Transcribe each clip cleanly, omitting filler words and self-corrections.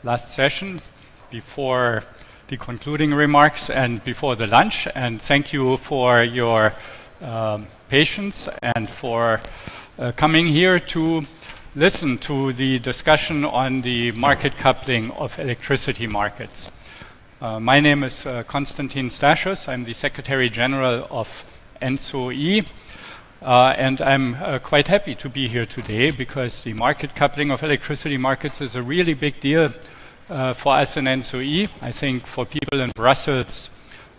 last session before the concluding remarks and before the lunch, and thank you for your patience and for coming here to listen to the discussion on the market coupling of electricity markets. My name is Konstantin Staschus. I'm the Secretary General of ENTSO-E, and I'm quite happy to be here today because the market coupling of electricity markets is a really big deal for us in ENTSO-E. I think for people in Brussels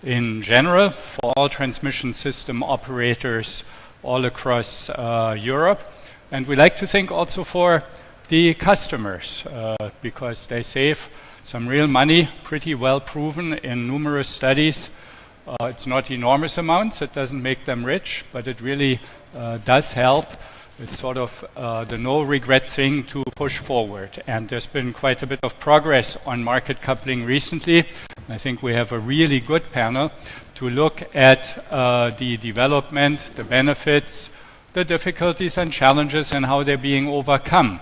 in general, for all transmission system operators all across Europe, and we like to think also for the customers because they save some real money, pretty well proven in numerous studies. It's not enormous amounts, it doesn't make them rich, but it really does help. It's sort of the no-regret thing to push forward. And there's been quite a bit of progress on market coupling recently. I think we have a really good panel to look at the development, the benefits, the difficulties and challenges, and how they're being overcome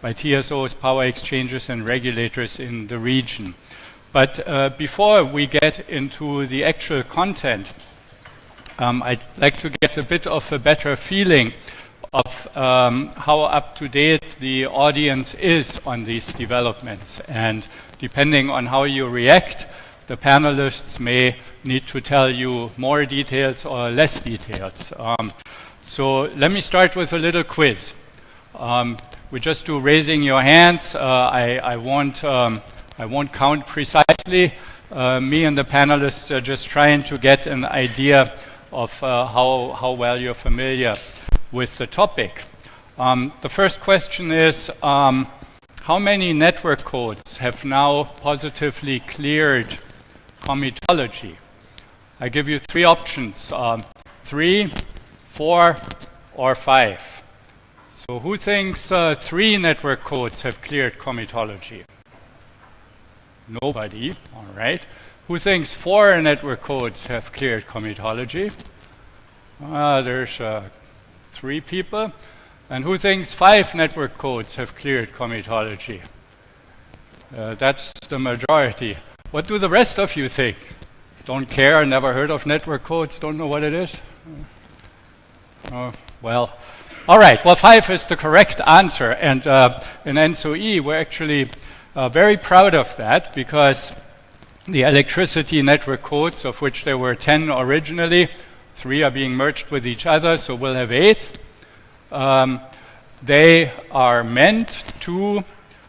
by TSOs, power exchanges, and regulators in the region. But before we get into the actual content, I'd like to get a bit of a better feeling of how up-to-date the audience is on these developments. And depending on how you react, the panelists may need to tell you more details or less details. So let me start with a little quiz. We just do raising your hands. I won't count precisely. Me and the panelists are just trying to get an idea of how well you're familiar with the topic. The first question is, how many network codes have now positively cleared comitology? I give you three options, 3, 4, or 5. So who thinks 3 network codes have cleared comitology? Nobody, all right. Who thinks 4 network codes have cleared comitology? There's 3 people. And who thinks 5 network codes have cleared comitology? That's the majority. What do the rest of you think? Don't care, never heard of network codes, don't know what it is? Well, all right, well, 5 is the correct answer. And in ENTSO-E, we're actually very proud of that because the electricity network codes, of which there were 10 originally, 3 are being merged with each other, so we'll have 8. They are meant to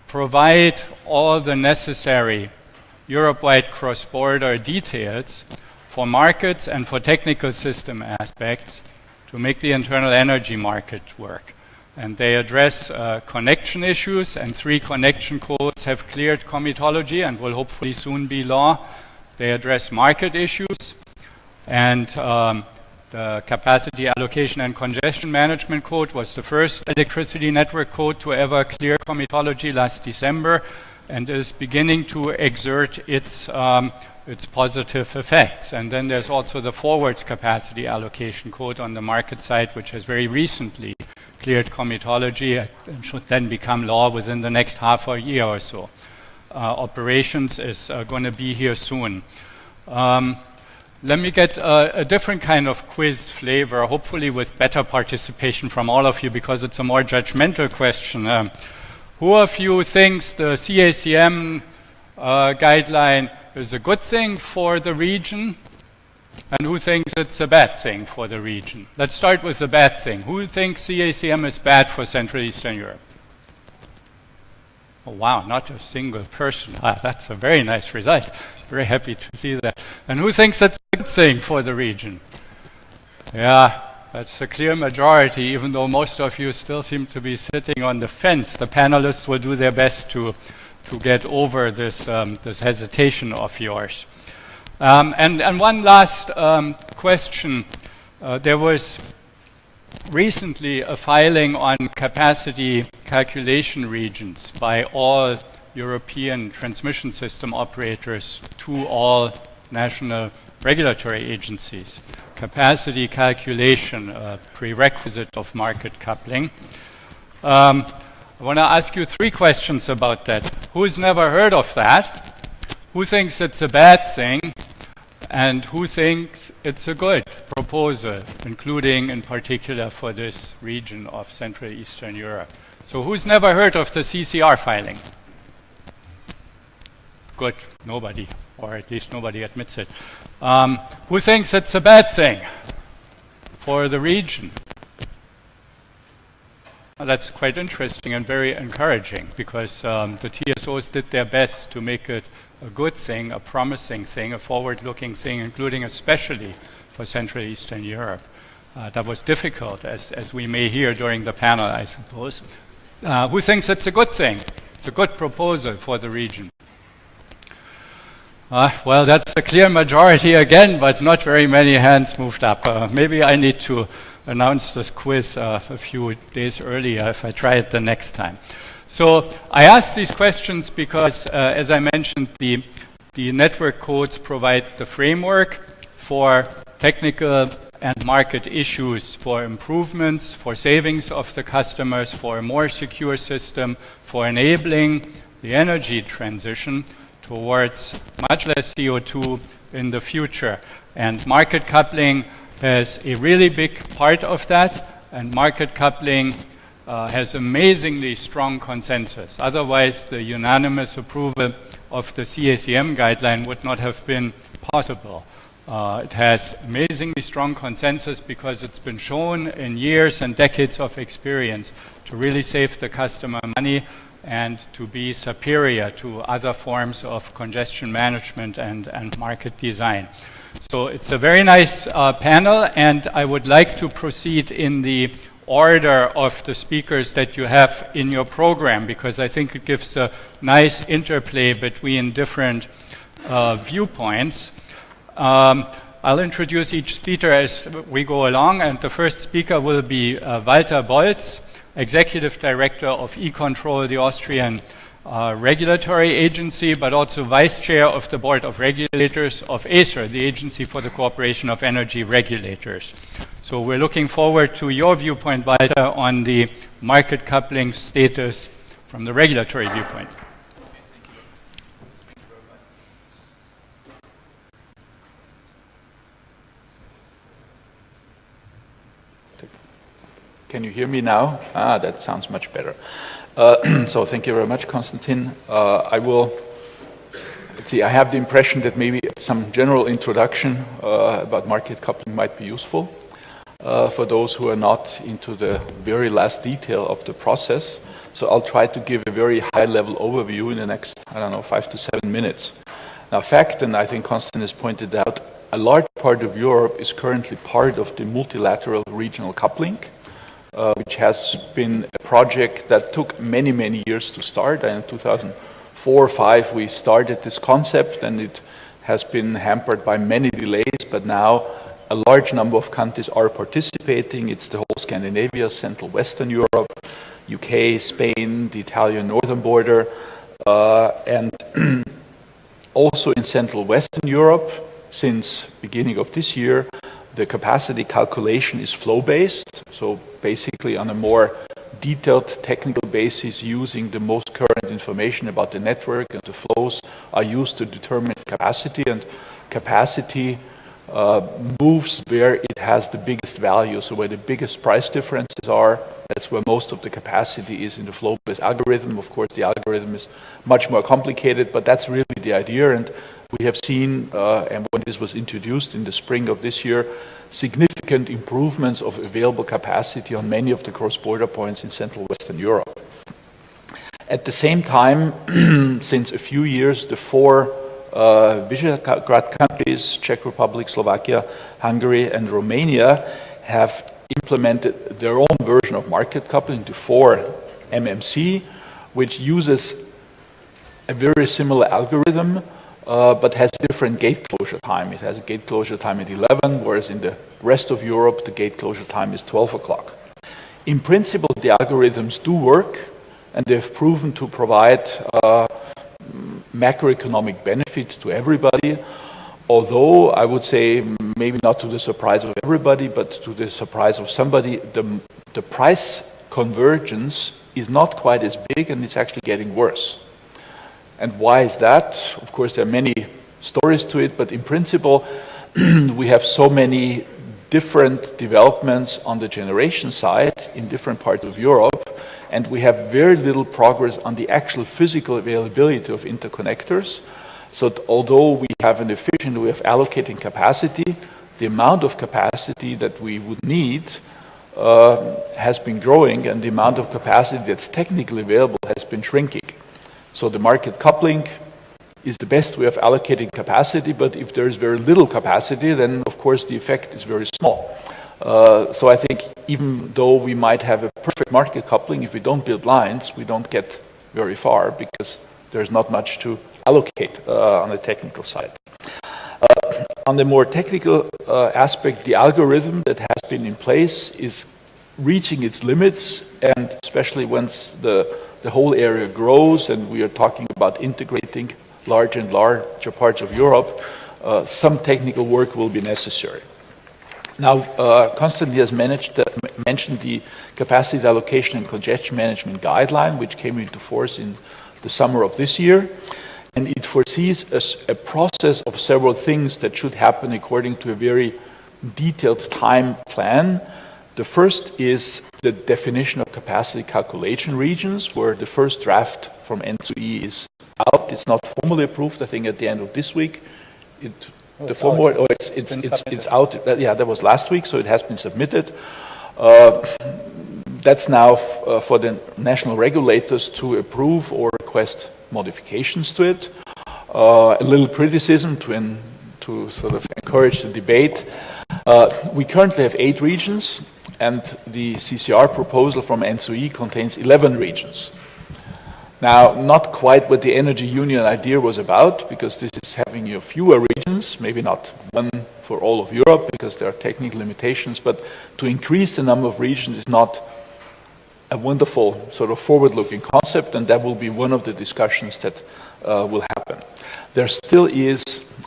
provide all the necessary Europe-wide cross-border details for markets and for technical system aspects to make the internal energy market work. And they address connection issues, and 3 connection codes have cleared comitology and will hopefully soon be law. They address market issues, and the capacity allocation and congestion management code was the first electricity network code to ever clear comitology last December, and is beginning to exert its positive effects. And then there's also the forward capacity allocation code on the market side, which has very recently cleared comitology and should then become law within the next half a year or so. Operations is going to be here soon. Let me get a different kind of quiz flavor, hopefully with better participation from all of you, because it's a more judgmental question. Who of you thinks the CACM guideline is a good thing for the region? And who thinks it's a bad thing for the region? Let's start with the bad thing. Who thinks CACM is bad for Central Eastern Europe? Oh, wow, not a single person. That's a very nice result. Very happy to see that. And who thinks it's a good thing for the region? Yeah, that's a clear majority, even though most of you still seem to be sitting on the fence. The panelists will do their best to get over this, this hesitation of yours. And one last question. There was recently a filing on capacity calculation regions by all European transmission system operators to all national regulatory agencies. Capacity calculation, a prerequisite of market coupling. I want to ask you 3 questions about that. who's never heard of that? Who thinks it's a bad thing? And who thinks it's a good proposal, including in particular for this region of Central Eastern Europe? So who's never heard of the CCR filing? Good, nobody, or at least nobody admits it. Who thinks it's a bad thing for the region? Well, that's quite interesting and very encouraging, because the TSOs did their best to make it a good thing, a promising thing, a forward-looking thing, including especially for Central Eastern Europe. That was difficult, as we may hear during the panel, I suppose. Who thinks it's a good thing? It's a good proposal for the region. Well, that's a clear majority again, but not very many hands moved up. Maybe I need to announce this quiz a few days earlier if I try it the next time. So I asked these questions because, as I mentioned, the network codes provide the framework for technical and market issues, for improvements, for savings of the customers, for a more secure system, for enabling the energy transition towards much less CO2 in the future. And market coupling has a really big part of that, and market coupling has amazingly strong consensus. Otherwise, the unanimous approval of the CACM guideline would not have been possible. It has amazingly strong consensus because it's been shown in years and decades of experience to really save the customer money and to be superior to other forms of congestion management and market design. So it's a very nice panel, and I would like to proceed in the order of the speakers that you have in your program, because I think it gives a nice interplay between different viewpoints. I'll introduce each speaker as we go along, and the first speaker will be Walter Boltz, Executive Director of E-Control, the Austrian regulatory agency, but also Vice Chair of the Board of Regulators of ACER, the Agency for the Cooperation of Energy Regulators. So we're looking forward to your viewpoint, Walter, on the market coupling status from the regulatory viewpoint. Can you hear me now? That sounds much better. So thank you very much, Konstantin. I have the impression that maybe some general introduction about market coupling might be useful for those who are not into the very last detail of the process. So I'll try to give a very high-level overview in the next, 5 to 7 minutes. Now, fact, and I think Konstantin has pointed out, a large part of Europe is currently part of the multilateral regional coupling, which has been a project that took many, many years to start. And in 2004 or 2005, we started this concept, and it has been hampered by many delays, but now a large number of countries are participating. It's the whole Scandinavia, Central Western Europe, UK, Spain, the Italian northern border, and also in Central Western Europe, since beginning of this year, the capacity calculation is flow-based, so basically on a more detailed technical basis using the most current information about the network, and the flows are used to determine capacity, and capacity moves where it has the biggest value, so where the biggest price differences are, that's where most of the capacity is in the flow-based algorithm. Of course, the algorithm is much more complicated, but that's really the idea. And we have seen, and when this was introduced in the spring of this year, significant improvements of available capacity on many of the cross-border points in Central Western Europe. At the same time, since a few years, the four Visegrad countries, Czech Republic, Slovakia, Hungary, and Romania, have implemented their own version of market coupling to 4 MMC, which uses a very similar algorithm, but has different gate closure time. It has a gate closure time at 11, whereas in the rest of Europe, the gate closure time is 12 o'clock. In principle, the algorithms do work, and they've proven to provide macroeconomic benefit to everybody, although I would say maybe not to the surprise of everybody, but to the surprise of somebody, the price convergence is not quite as big, and it's actually getting worse. And why is that? Of course, there are many stories to it, but in principle, we have so many different developments on the generation side in different parts of Europe, and we have very little progress on the actual physical availability of interconnectors. So although we have an efficient way of allocating capacity, the amount of capacity that we would need has been growing, and the amount of capacity that's technically available has been shrinking. So the market coupling is the best way of allocating capacity, but if there is very little capacity, then of course the effect is very small. So I think even though we might have a perfect market coupling, if we don't build lines, we don't get very far because there's not much to allocate on the technical side. On the more technical aspect, the algorithm that has been in place is reaching its limits, and especially once the whole area grows and we are talking about integrating larger and larger parts of Europe, some technical work will be necessary. Now, Konstantin has mentioned the capacity allocation and congestion management guideline, which came into force in the summer of this year. And it foresees a process of several things that should happen according to a very detailed time plan. The first is the definition of capacity calculation regions, where the first draft from ENTSO-E is out. It's not formally approved. I think at the end of this week, it's out. Yeah, that was last week, so it has been submitted. That's now for the national regulators to approve or request modifications to it. A little criticism to sort of encourage the debate. We currently have 8 regions, and the CCR proposal from ENTSO-E contains 11 regions. Now, not quite what the energy union idea was about, because this is having fewer regions, maybe not one for all of Europe, because there are technical limitations, but to increase the number of regions is not a wonderful sort of forward-looking concept, and that will be one of the discussions that will happen. There still is,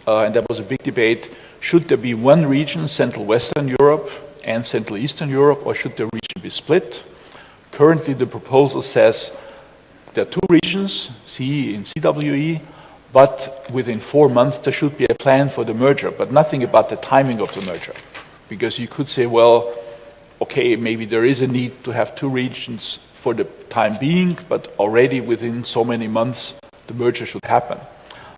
and that was a big debate, should there be one region, Central Western Europe and Central Eastern Europe, or should the region be split? Currently, the proposal says there are 2 regions, CE and CWE, but within 4 months there should be a plan for the merger, but nothing about the timing of the merger. Because you could say, well, okay, maybe there is a need to have 2 regions for the time being, but already within so many months the merger should happen.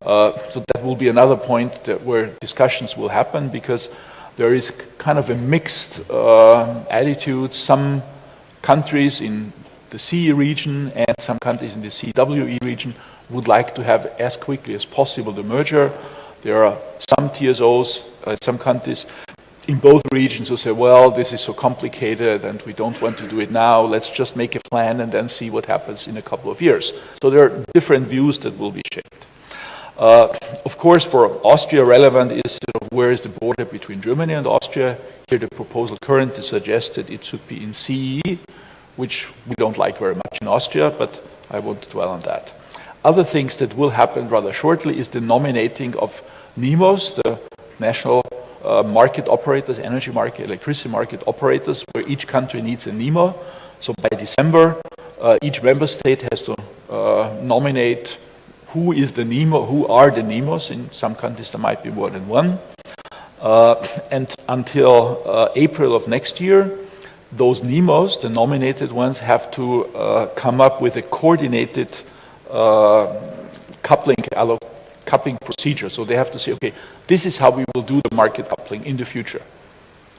So that will be another point where discussions will happen, because there is kind of a mixed attitude. Some countries in the CE region and some countries in the CWE region would like to have as quickly as possible the merger. There are some TSOs, some countries in both regions who say, well, this is so complicated and we don't want to do it now, let's just make a plan and then see what happens in a couple of years. So there are different views that will be shaped. Of course, for Austria, relevant is sort of where is the border between Germany and Austria. Here the proposal currently suggested it should be in CE, which we don't like very much in Austria, but I won't dwell on that. Other things that will happen rather shortly is the nominating of NEMOs, the national market operators, energy market, electricity market operators, where each country needs a NEMO. So by December, each member state has to nominate who is the NEMO, who are the NEMOs. In some countries there might be more than one. And until April of next year, those NEMOs, the nominated ones, have to come up with a coordinated coupling procedure. So they have to say, okay, this is how we will do the market coupling in the future,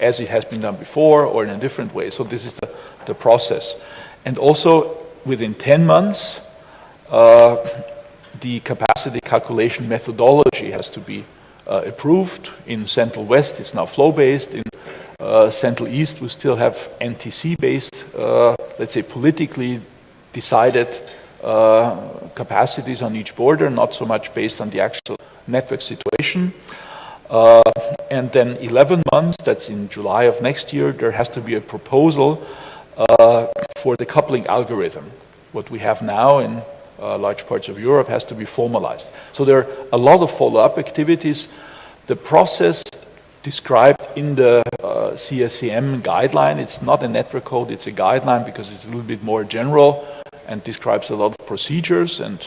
as it has been done before or in a different way. So this is the process. And also within 10 months, the capacity calculation methodology has to be approved. In Central West, it's now flow-based. In Central East, we still have NTC-based, let's say politically decided capacities on each border, not so much based on the actual network situation. And then 11 months, that's in July of next year, there has to be a proposal for the coupling algorithm. What we have now in large parts of Europe has to be formalized. So there are a lot of follow-up activities. The process described in the CSCM guideline, it's not a network code, it's a guideline because it's a little bit more general and describes a lot of procedures and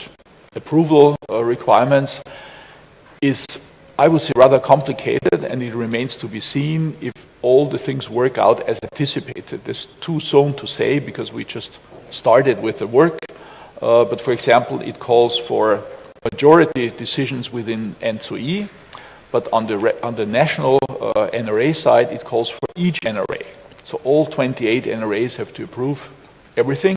approval requirements is, I would say, rather complicated, and it remains to be seen if all the things work out as anticipated. There's too soon to say because we just started with the work, but for example, it calls for majority decisions within ENTSO-E, but on the national NRA side, it calls for each NRA. So all 28 NRAs have to approve everything.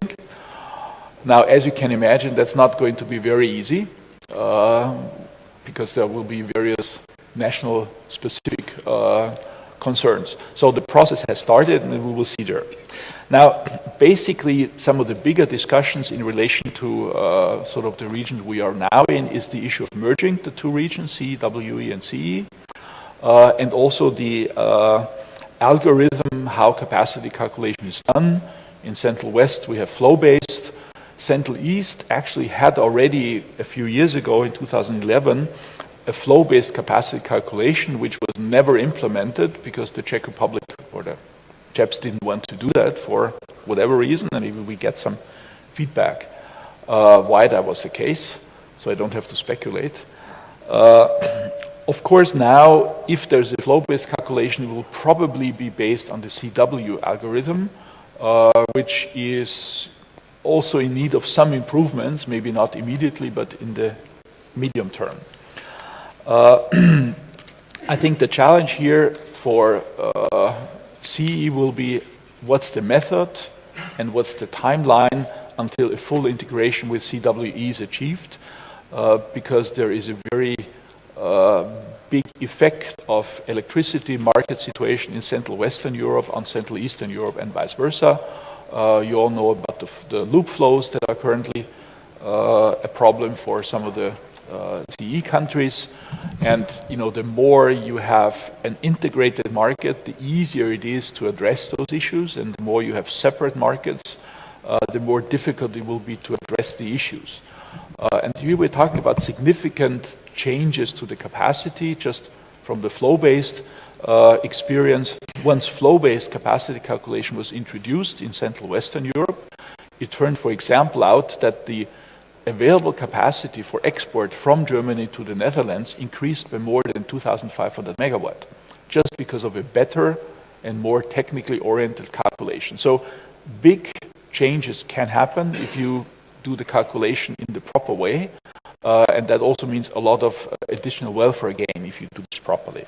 Now, as you can imagine, that's not going to be very easy because there will be various national specific concerns. So the process has started, and we will see there. Now, basically, some of the bigger discussions in relation to sort of the region we are now in is the issue of merging the two regions, CWE and CE, and also the algorithm, how capacity calculation is done. In Central West, we have flow-based. Central East actually had already a few years ago, in 2011, a flow-based capacity calculation, which was never implemented because the Czech Republic or the ČEPS didn't want to do that for whatever reason, and maybe we get some feedback why that was the case, so I don't have to speculate. Of course, now, if there's a flow-based calculation, it will probably be based on the CW algorithm, which is also in need of some improvements, maybe not immediately, but in the medium term. I think the challenge here for CE will be what's the method and what's the timeline until a full integration with CWE is achieved, because there is a very big effect of electricity market situation in Central Western Europe on Central Eastern Europe and vice versa. You all know about the loop flows that are currently a problem for some of the CE countries, and the more you have an integrated market, the easier it is to address those issues, and the more you have separate markets, the more difficult it will be to address the issues. And here we're talking about significant changes to the capacity just from the flow-based experience. Once flow-based capacity calculation was introduced in Central Western Europe, it turned, for example, out that the available capacity for export from Germany to the Netherlands increased by more than 2,500 megawatt, just because of a better and more technically oriented calculation. So big changes can happen if you do the calculation in the proper way, and that also means a lot of additional welfare gain if you do this properly.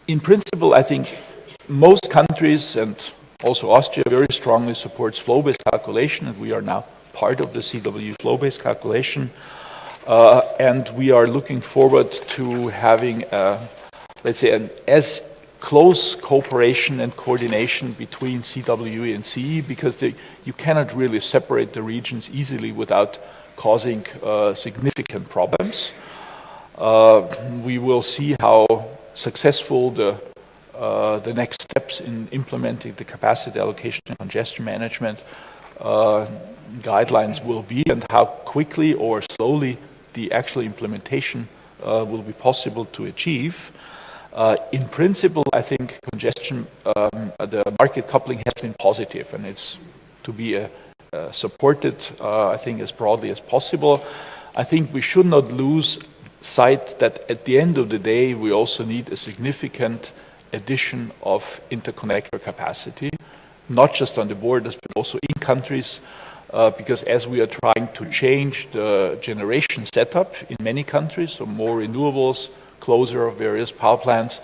In principle, I think most countries, and also Austria, very strongly supports flow-based calculation, and we are now part of the CW flow-based calculation. And we are looking forward to having, let's say, an as close cooperation and coordination between CWE and CE, because you cannot really separate the regions easily without causing significant problems. We will see how successful the next steps in implementing the capacity allocation and congestion management guidelines will be, and how quickly or slowly the actual implementation will be possible to achieve. In principle, I think congestion, the market coupling has been positive, and it's to be supported, I think, as broadly as possible. I think we should not lose sight that at the end of the day, we also need a significant addition of interconnector capacity, not just on the borders, but also in countries, because as we are trying to change the generation setup in many countries, so more renewables, closure of various power plants,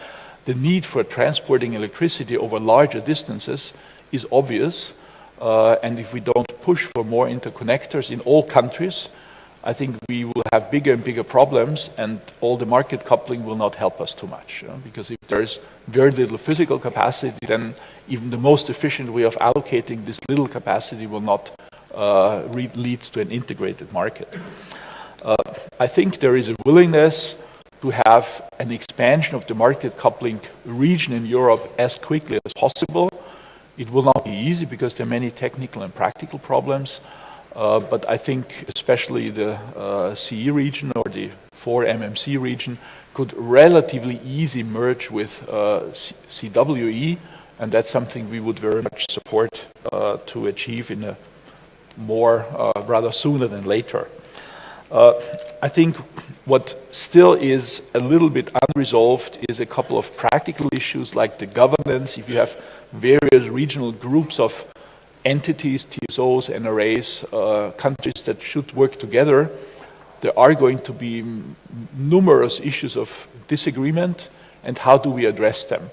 the need for transporting electricity over larger distances is obvious, and if we don't push for more interconnectors in all countries, I think we will have bigger and bigger problems, and all the market coupling will not help us too much. Because if there is very little physical capacity, then even the most efficient way of allocating this little capacity will not lead to an integrated market. I think there is a willingness to have an expansion of the market coupling region in Europe as quickly as possible. It will not be easy because there are many technical and practical problems. But I think especially the CE region or the 4 MMC region could relatively easily merge with CWE, and that's something we would very much support to achieve in a more rather sooner than later. I think what still is a little bit unresolved is a couple of practical issues like the governance. If you have various regional groups of entities, TSOs, NRAs, countries that should work together, there are going to be numerous issues of disagreement, and how do we address them?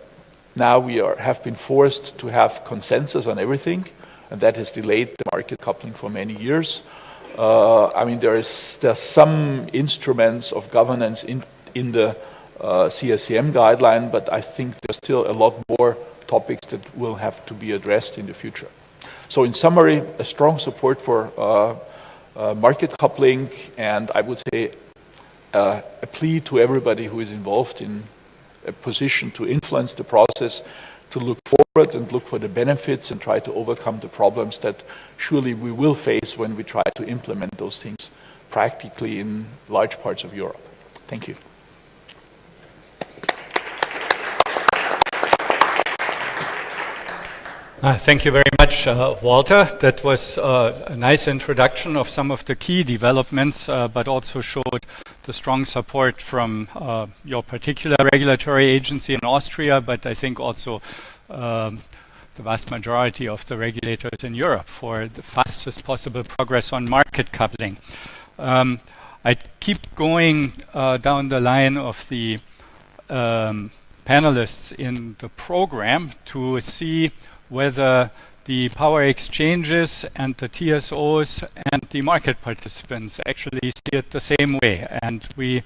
Now we have been forced to have consensus on everything, and that has delayed the market coupling for many years. I mean, there's some instruments of governance in the CSCM guideline, but I think there's still a lot more topics that will have to be addressed in the future. So in summary, a strong support for market coupling, and I would say a plea to everybody who is involved in a position to influence the process to look forward and look for the benefits and try to overcome the problems that surely we will face when we try to implement those things practically in large parts of Europe. Thank you. Thank you very much, Walter. That was a nice introduction of some of the key developments, but also showed the strong support from your particular regulatory agency in Austria, but I think also the vast majority of the regulators in Europe for the fastest possible progress on market coupling. I keep going down the line of the panelists in the program to see whether the power exchanges and the TSOs and the market participants actually see it the same way. And we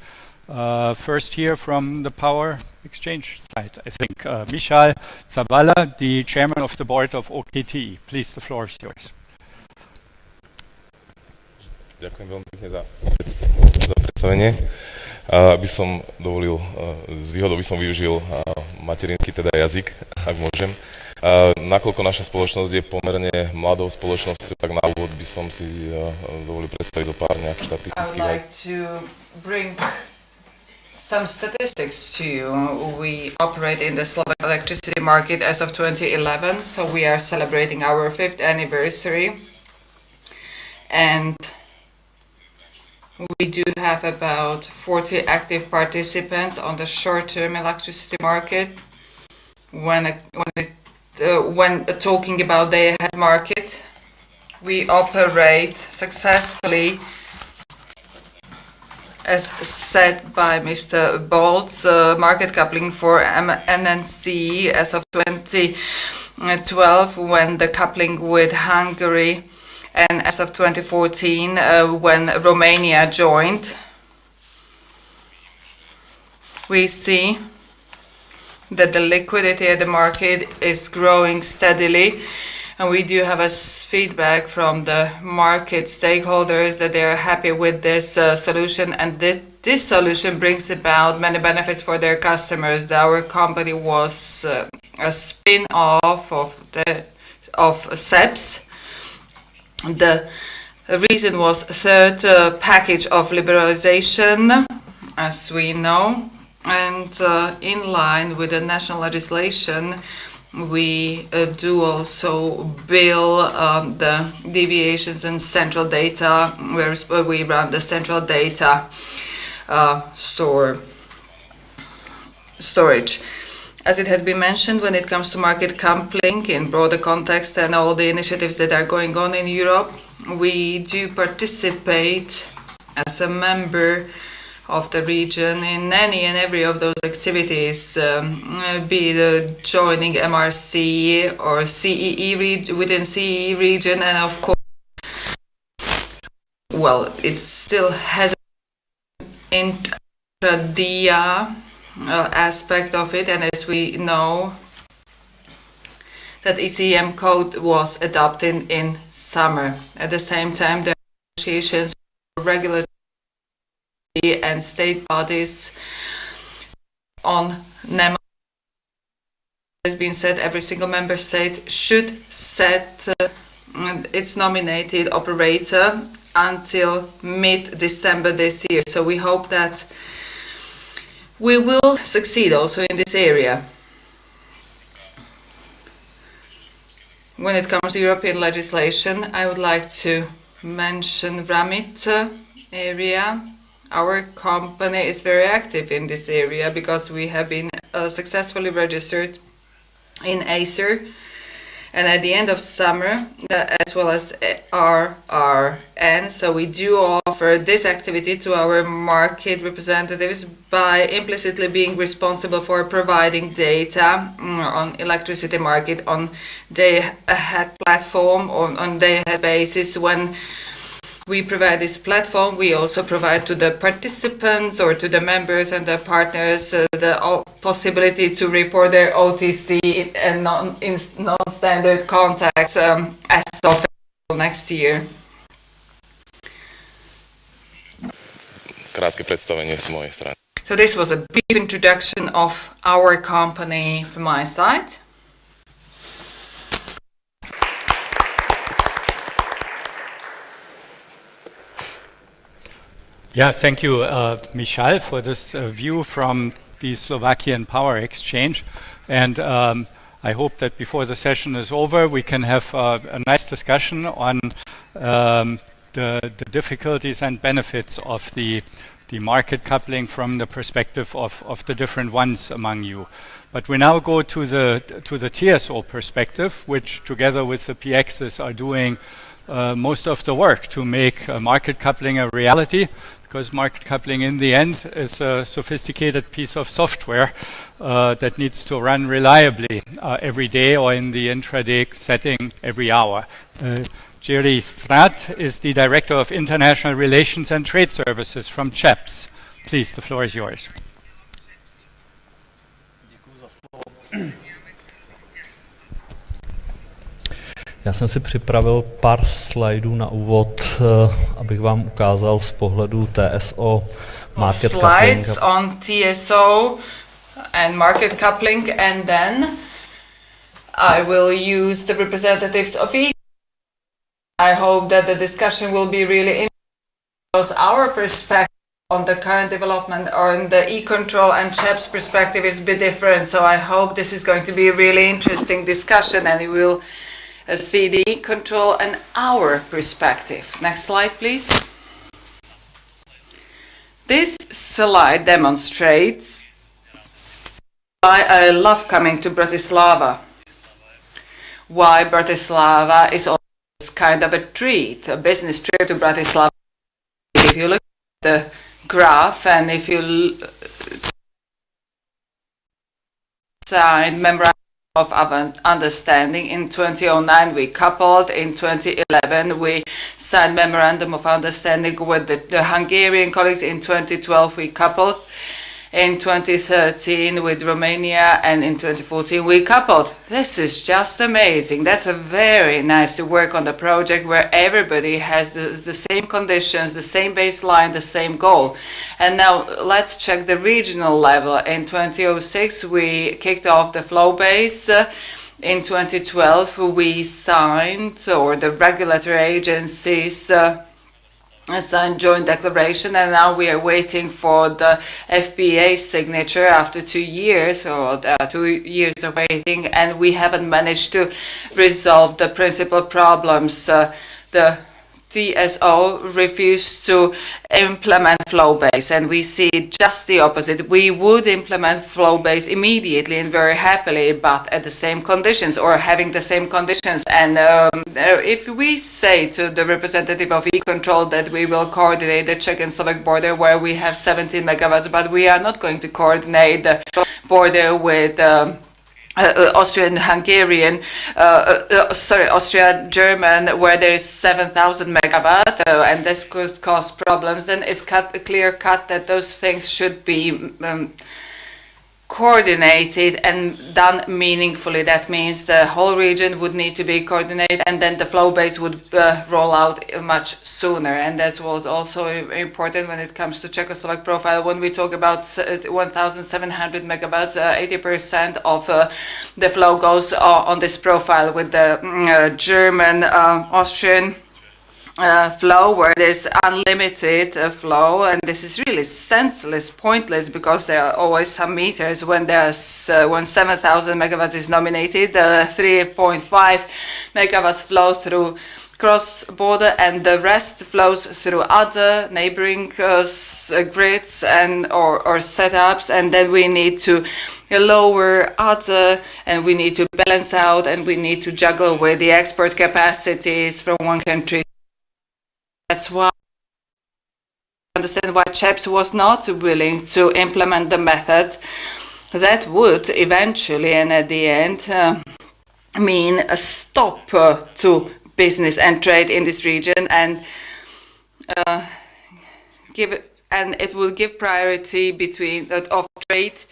first hear from the power exchange side, I think. Michal, Cabala, the chairman of the board of OKTE. Please, the floor is yours. Ďakujem veľmi pekne za predstavenie. Aby som dovolil, z výhodou by som využil materinský teda jazyk, ak môžem. Nakoľko naša spoločnosť je pomerne mladou spoločnosťou, tak na úvod by som si dovolil predstaviť zo pár nejakých štatistických. I would like to bring some statistics to you. We operate in the Slovak electricity market as of 2011, so we are celebrating our 5th anniversary. And we do have about 40 active participants on the short-term electricity market. When talking about day-ahead market, we operate successfully, as said by Mr. Boltz, market coupling for NNC as of 2012, when the coupling with Hungary, and as of 2014, when Romania joined. We see that the liquidity at the market is growing steadily, and we do have a feedback from the market stakeholders that they are happy with this solution, and this solution brings about many benefits for their customers. Our company was a spin-off of ČEPS. The reason was third package of liberalization, as we know, and in line with the national legislation, we do also bill the deviations in central data, where we run the central data storage. As it has been mentioned, when it comes to market coupling in broader context and all the initiatives that are going on in Europe, we do participate as a member of the region in any and every of those activities, be it joining MRC or CEE within CEE region, and of course, well, it still has an intra-DIA aspect of it, and as we know that ECM code was adopted in summer. At the same time, there are negotiations for regulatory and state bodies on NEMA. Has been said every single member state should set its nominated operator until mid-December this year. So we hope that we will succeed also in this area. when it comes to European legislation, I would like to mention RAMIT area. Our company is very active in this area because we have been successfully registered in ACER, and at the end of summer, as well as RRN. So we do offer this activity to our market representatives by implicitly being responsible for providing data on electricity market on day-ahead platform or on day-ahead basis. When we provide this platform, we also provide to the participants or to the members and the partners the possibility to report their OTC and non-standard contacts as of next year. Krátke predstavenie z mojej strany. So this was a brief introduction of our company from my side. Yeah, thank you, Michal, for this view from the Slovakian Power Exchange. And I hope that before the session is over, we can have a nice discussion on the difficulties and benefits of the market coupling from the perspective of the different ones among you. But we now go to the TSO perspective, which together with the PXs are doing most of the work to make market coupling a reality, because market coupling in the end is a sophisticated piece of software that needs to run reliably every day or in the intraday setting every hour. Jíři Strand is the Director of International Relations and Trade Services from ČEPS. Please, the floor is yours. Já jsem si připravil pár slajdů na úvod, abych vám ukázal z pohledu TSO market coupling. Slides on TSO and market coupling, and then I will use the representatives of each. I hope that the discussion will be really interesting because our perspective on the current development or in the e-control and ČEPS perspective is a bit different. So I hope this is going to be a really interesting discussion and we will see the e-control and our perspective. Next slide, please. This slide demonstrates why I love coming to Bratislava. Why Bratislava is always kind of a treat, a business trip to Bratislava. If you look at the graph and if you sign memorandum of understanding in 2009 we coupled, in 2011 we signed memorandum of understanding with the Hungarian colleagues, in 2012 we coupled, in 2013 with Romania, and in 2014 we coupled. This is just amazing. That's a very nice to work on the project where everybody has the same conditions, the same baseline, the same goal. And now let's check the regional level. In 2006 we kicked off the flow base. In 2012 we signed, or the regulatory agencies signed joint declaration, and now we are waiting for the FPA signature after 2 years, or 2 years of waiting, and we haven't managed to resolve the principal problems. The TSO refused to implement flow base, and we see just the opposite. We would implement flow base immediately and very happily, but at the same conditions or having the same conditions. And if we say to the representative of e-control that we will coordinate the Czech and Slovak border where we have 17 megawatts, but we are not going to coordinate the border with Austrian-Hungarian, Austrian-German, where there is 7,000 megawatt, and this could cause problems, then it's clear cut that those things should be coordinated and done meaningfully. That means the whole region would need to be coordinated, and then the flow base would roll out much sooner. And that's what's also important when it comes to Czechoslovak profile. When we talk about 1,700 megawatts, 80% of the flow goes on this profile with the German, Austrian, flow where there's unlimited flow, and this is really senseless, pointless, because there are always some meters when there's when 7,000 megawatts is nominated, 3.5 megawatts flow through cross-border, and the rest flows through other neighboring grids and or setups, and then we need to lower other, and we need to balance out, and we need to juggle with the export capacities from one country. That's why I understand why ČEPS was not willing to implement the method that would eventually and at the end mean a stop to business and trade in this region, and it will give priority of trade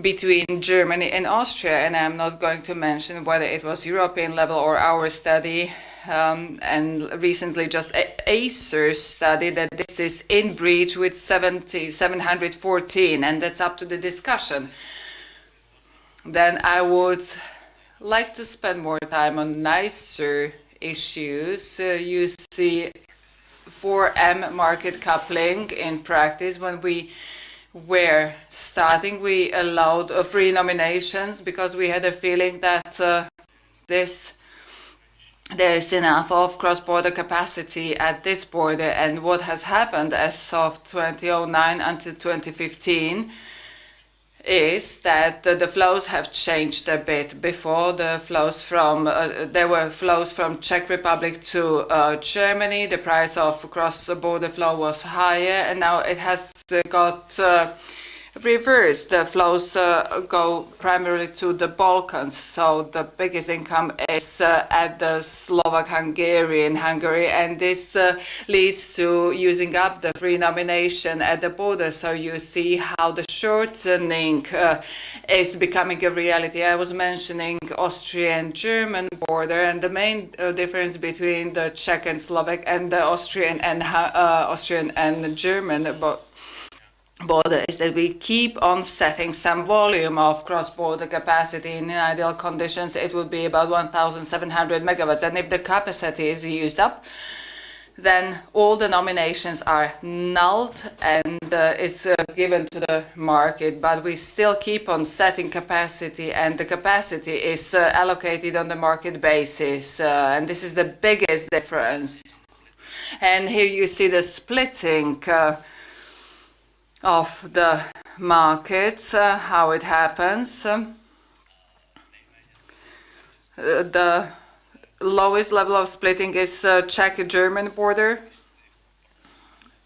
between Germany and Austria. And I'm not going to mention whether it was European level or our study, and recently just ACER study that this is in breach with 714, and that's up to the discussion. Then I would like to spend more time on nicer issues. You see 4M market coupling in practice. When we were starting, we allowed free nominations because we had a feeling that there is enough of cross-border capacity at this border. And what has happened as of 2009 until 2015 is that the flows have changed a bit. Before, the flows from there were flows from Czech Republic to Germany. The price of cross-border flow was higher, and now it has got reversed. The flows go primarily to the Balkans, so the biggest income is at the Slovak-Hungarian Hungary, and this leads to using up the free nomination at the border. So you see how the shortening is becoming a reality. I was mentioning Austrian-German border, and the main difference between the Czech and Slovak and the Austrian and German border is that we keep on setting some volume of cross-border capacity. In ideal conditions, it would be about 1,700 megawatts. And if the capacity is used up, then all the nominations are nulled, and it's given to the market. But we still keep on setting capacity, and the capacity is allocated on the market basis. And this is the biggest difference. And here you see the splitting of the markets, how it happens. The lowest level of splitting is Czech-German border,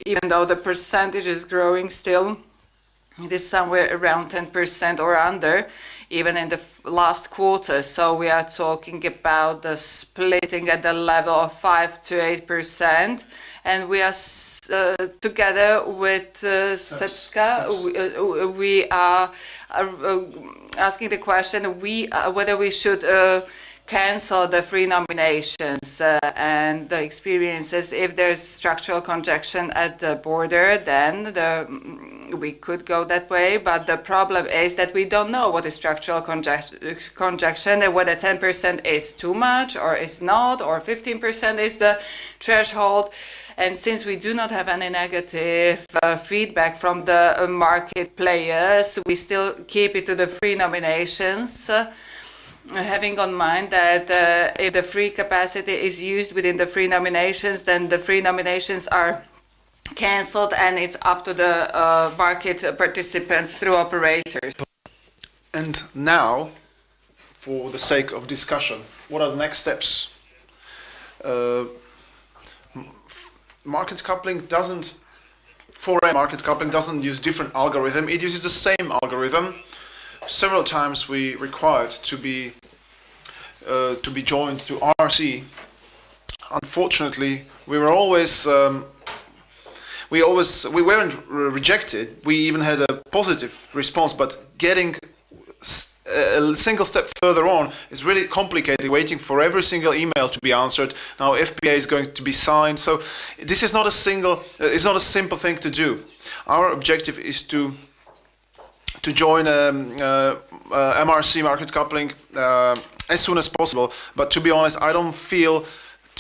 even though the percentage is growing still. It is somewhere around 10% or under, even in the last quarter. So we are talking about the splitting at the level of 5 to 8%. And we are together with SEPSka, we are asking the question whether we should cancel the free nominations, and the experiences. If there's structural congestion at the border, then we could go that way. But the problem is that we don't know what is structural congestion, and whether 10% is too much or is not, or 15% is the threshold. And since we do not have any negative feedback from the market players, we still keep it to the free nominations, having on mind that if the free capacity is used within the free nominations, then the free nominations are cancelled, and it's up to the market participants through operators. And now, for the sake of discussion, what are the next steps? Market coupling doesn't use different algorithm. It uses the same algorithm. Several times we required to be joined to RC. Unfortunately, we weren't rejected. We even had a positive response, but getting a single step further on is really complicated, waiting for every single email to be answered. Now FPA is going to be signed, so this is not a simple thing to do. Our objective is to join MRC market coupling as soon as possible, but to be honest, I don't feel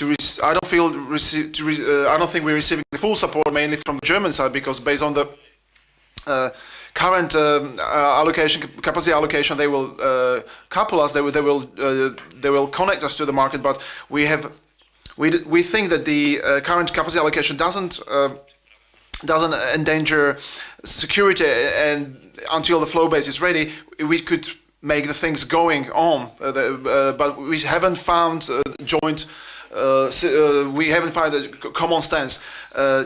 I don't feel I don't think we're receiving the full support, mainly from the German side, because based on the current allocation, capacity allocation, they will couple us. They will connect us to the market. But we think that the current capacity allocation doesn't endanger security, and until the flow base is ready, we could make the things going on. But we haven't found joint. We haven't found a common stance.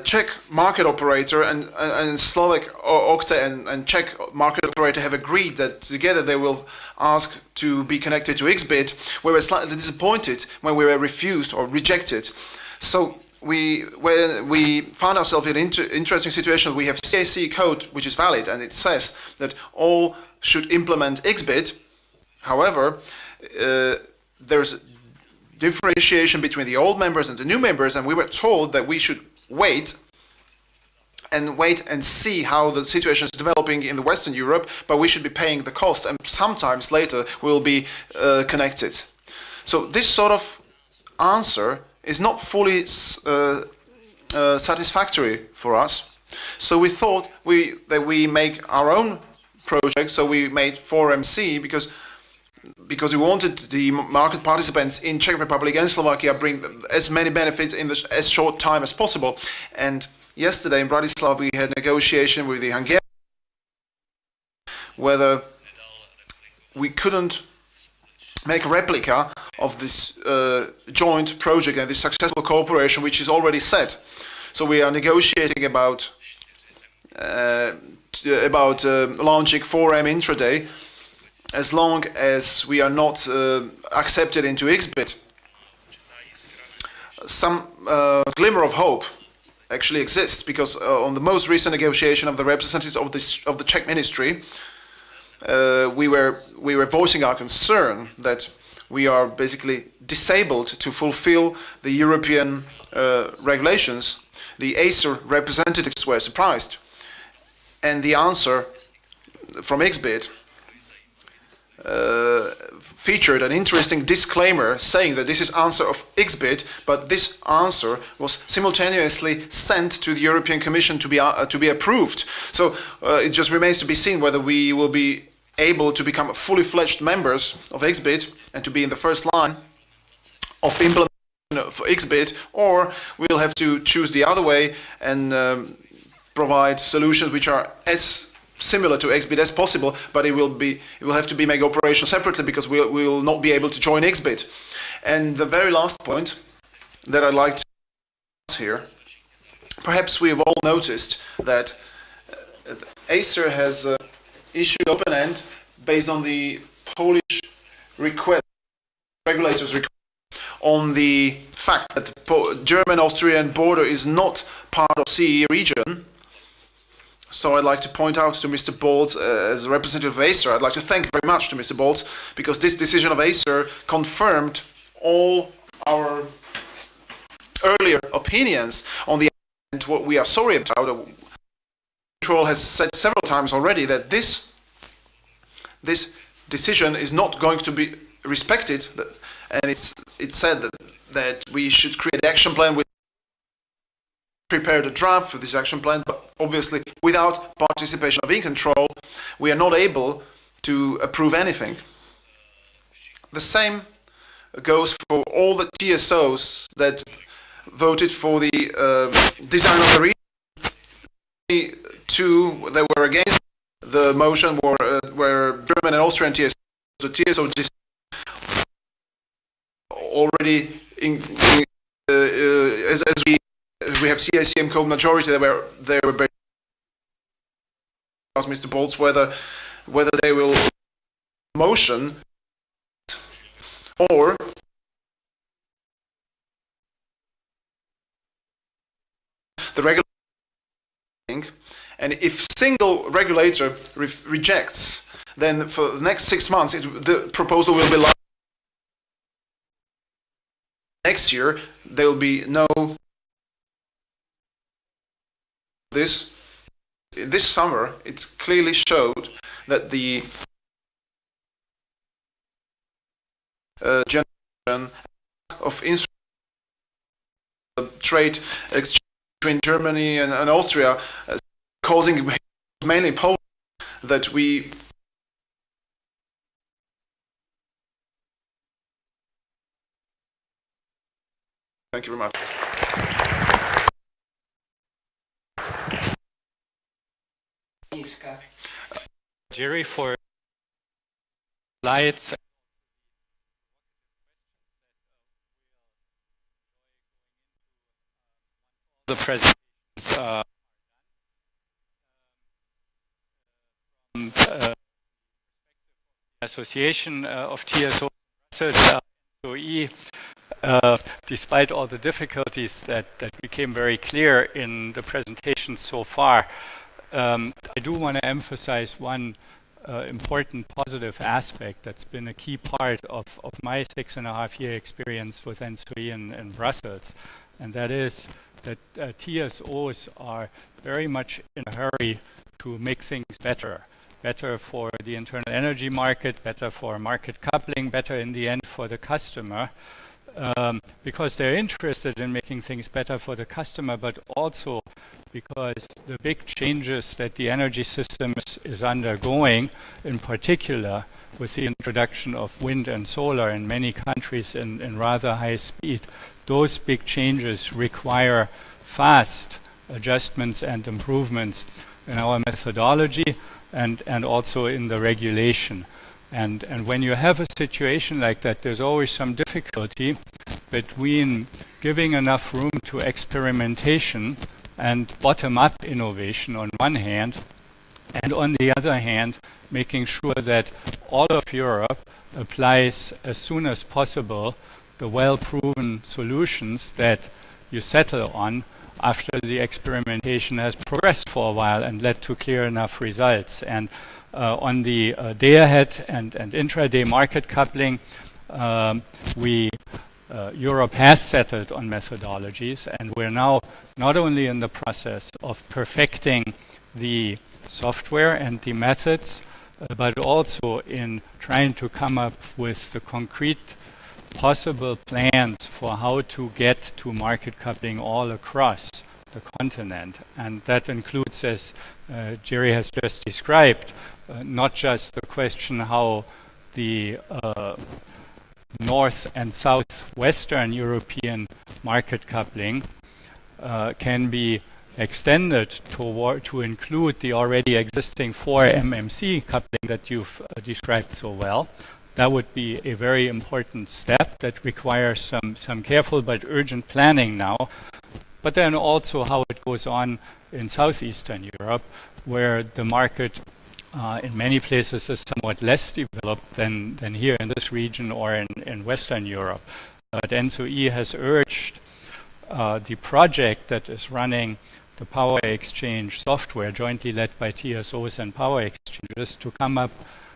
Czech market operator and Slovak OKTE and Czech market operator have agreed that together they will ask to be connected to XBIT. We were slightly disappointed when we were refused or rejected. So when we found ourselves in an interesting situation. We have CAC code which is valid, and it says that all should implement XBIT. However, there's differentiation between the old members and the new members, and we were told that we should wait and see how the situation is developing in the Western Europe, but we should be paying the cost, and sometimes later we'll be connected. So this sort of answer is not fully satisfactory for us. So we thought that we make our own project. So we made 4MC because we wanted the market participants in Czech Republic and Slovakia bring as many benefits in as short time as possible. And yesterday in Bratislava we had negotiation with the Hungarian whether we couldn't make a replica of this joint project and this successful cooperation which is already set. So we are negotiating about launching 4M intraday as long as we are not accepted into XBIT. Some glimmer of hope actually exists because on the most recent negotiation of the representatives of the Czech ministry, we were voicing our concern that we are basically disabled to fulfill the European regulations. The ACER representatives were surprised, and the answer from XBIT featured an interesting disclaimer saying that this is answer of XBIT, but this answer was simultaneously sent to the European Commission to be approved. So it just remains to be seen whether we will be able to become fully fledged members of XBIT and to be in the first line of implementation of XBIT, or we'll have to choose the other way and provide solutions which are as similar to XBIT as possible, but it will have to be made operational separately because we will not be able to join XBIT. And the very last point that I'd like to here, perhaps we have all noticed that ACER has issued open end based on the Polish request, regulators' request, on the fact that the German-Austrian border is not part of CE region. So I'd like to point out to Mr. Boltz, as a representative of ACER, I'd like to thank very much to Mr. Boltz, because this decision of ACER confirmed all our earlier opinions on the and what we are sorry about. Control has said several times already that this decision is not going to be respected, and it said that we should create an action plan with prepared a draft for this action plan, but obviously without participation of E-Control we are not able to approve anything. The same goes for all the TSOs that voted for the design of the region. Two that were against the motion were German and Austrian TSOs. The TSO already as we have CICM code majority, they were asked Mr. Boltz whether they will motion or the regulator, and if single regulator rejects, then for the next 6 months the proposal will be like next year there will be no. This summer, it clearly showed that the generation of instruments trade exchange between Germany and Austria, causing mainly Poland that we. Thank you very much. Jíři, for slides. The presentations Association of TSO ENTSO-E, despite all the difficulties that became very clear in the presentation so far, I do want to emphasize one important positive aspect that's been a key part of my 6.5-year experience with ENTSO-E in Brussels, and that is that TSOs are very much in a hurry to make things better for the internal energy market, better for market coupling, better in the end for the customer, because they're interested in making things better for the customer, but also because the big changes that the energy system is undergoing, in particular with the introduction of wind and solar in many countries in rather high speed, those big changes require fast adjustments and improvements in our methodology and also in the regulation. And when you have a situation like that, there's always some difficulty between giving enough room to experimentation and bottom-up innovation on one hand, and on the other hand, making sure that all of Europe applies as soon as possible the well-proven solutions that you settle on after the experimentation has progressed for a while and led to clear enough results. And on the day-ahead and intraday market coupling, Europe has settled on methodologies, and we're now not only in the process of perfecting the software and the methods, but also in trying to come up with the concrete possible plans for how to get to market coupling all across the continent. And that includes, as Jíři has just described, not just the question how the north and southwestern European market coupling can be extended to include the already existing 4 MMC coupling that you've described so well. That would be a very important step that requires some careful but urgent planning now. But then also how it goes on in southeastern Europe, where the market in many places is somewhat less developed than here in this region or in Western Europe. But ENTSO-E has urged the project that is running the power exchange software, jointly led by TSOs and power exchanges, to come up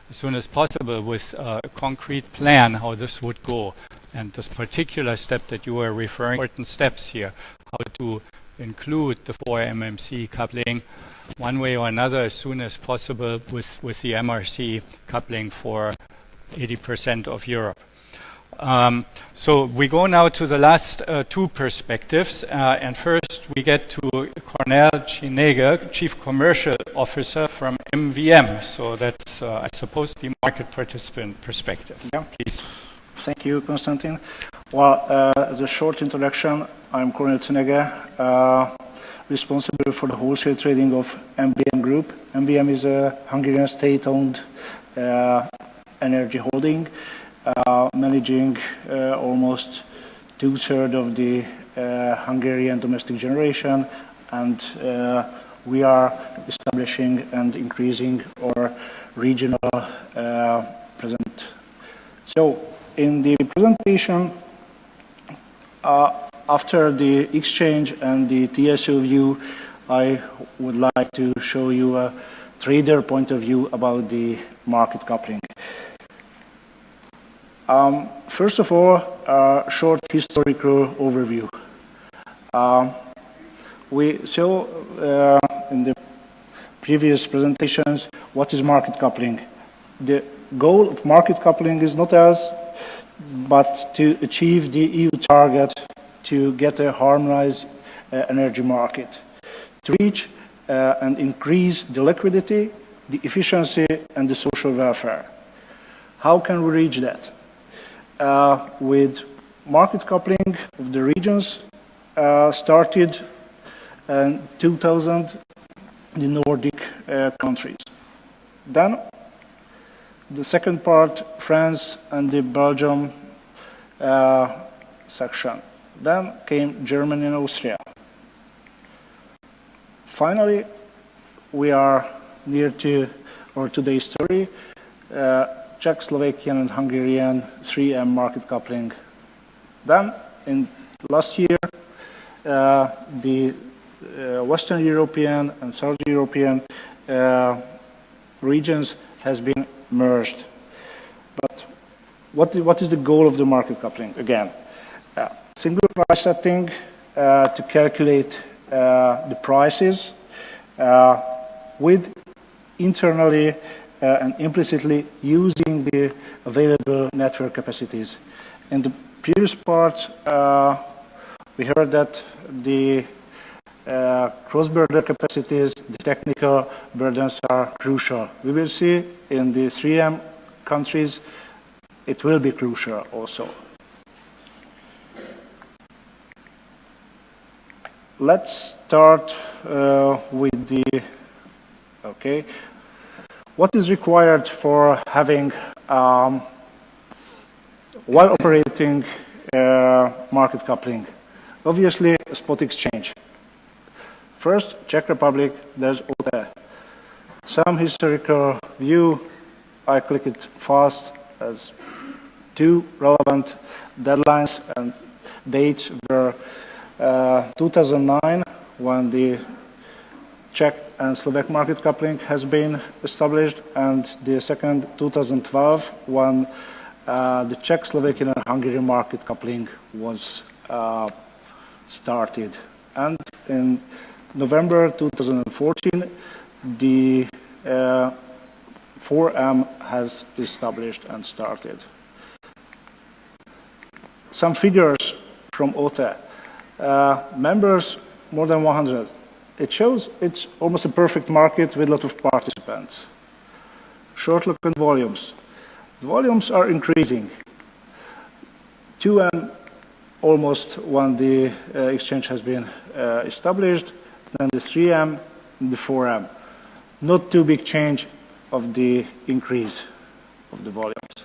as soon as possible with a concrete plan how this would go. And this particular step that you were referring, important steps here, how to include the 4 MMC coupling one way or another as soon as possible with the MRC coupling for 80% of Europe. So we go now to the last two perspectives, and first we get to Kornél Czinege, Chief Commercial Officer from MVM. So that's, I suppose, the market participant perspective. Yeah. Please. Thank you, Konstantin. Well, as a short introduction, I'm Kornél Czinege, responsible for the wholesale trading of MVM Group. MVM is a Hungarian state-owned energy holding, managing almost 2/3 of the Hungarian domestic generation, and we are establishing and increasing our regional presence. So, in the presentation, after the exchange and the TSO view, I would like to show you a trader point of view about the market coupling. First of all, a short historical overview. We saw in the previous presentations what is market coupling. The goal of market coupling is not else but to achieve the EU target to get a harmonized energy market, to reach and increase the liquidity, the efficiency, and the social welfare. How can we reach that? With market coupling of the regions started in 2000, the Nordic countries. Then the second part, France and the Belgium section. Then came Germany and Austria. Finally, we are near to our today's story, Czech, Slovakian and Hungarian 3M market coupling. Then, in last year, the Western European and South European regions has been merged. But what is the goal of the market coupling? Again, single price setting to calculate the prices with internally and implicitly using the available network capacities. In the previous part, we heard that the cross-border capacities, the technical burdens are crucial. We will see in the 3M countries, it will be crucial also. Let's start with the, okay, what is required for having, while operating market coupling? Obviously, a spot exchange. First, Czech Republic, there's OKTE. Some historical view, I click it fast, as two relevant deadlines and dates were 2009, when the Czech and Slovak market coupling has been established, and the second, 2012, when the Czech, Slovakian and Hungarian market coupling was started. And in November 2014, the 4M has established and started. Some figures from OKTE. Members, more than 100. It shows it's almost a perfect market with a lot of participants. Short look at volumes. The volumes are increasing. 2M almost when the exchange has been established, then the 3M and the 4M. Not too big change of the increase of the volumes.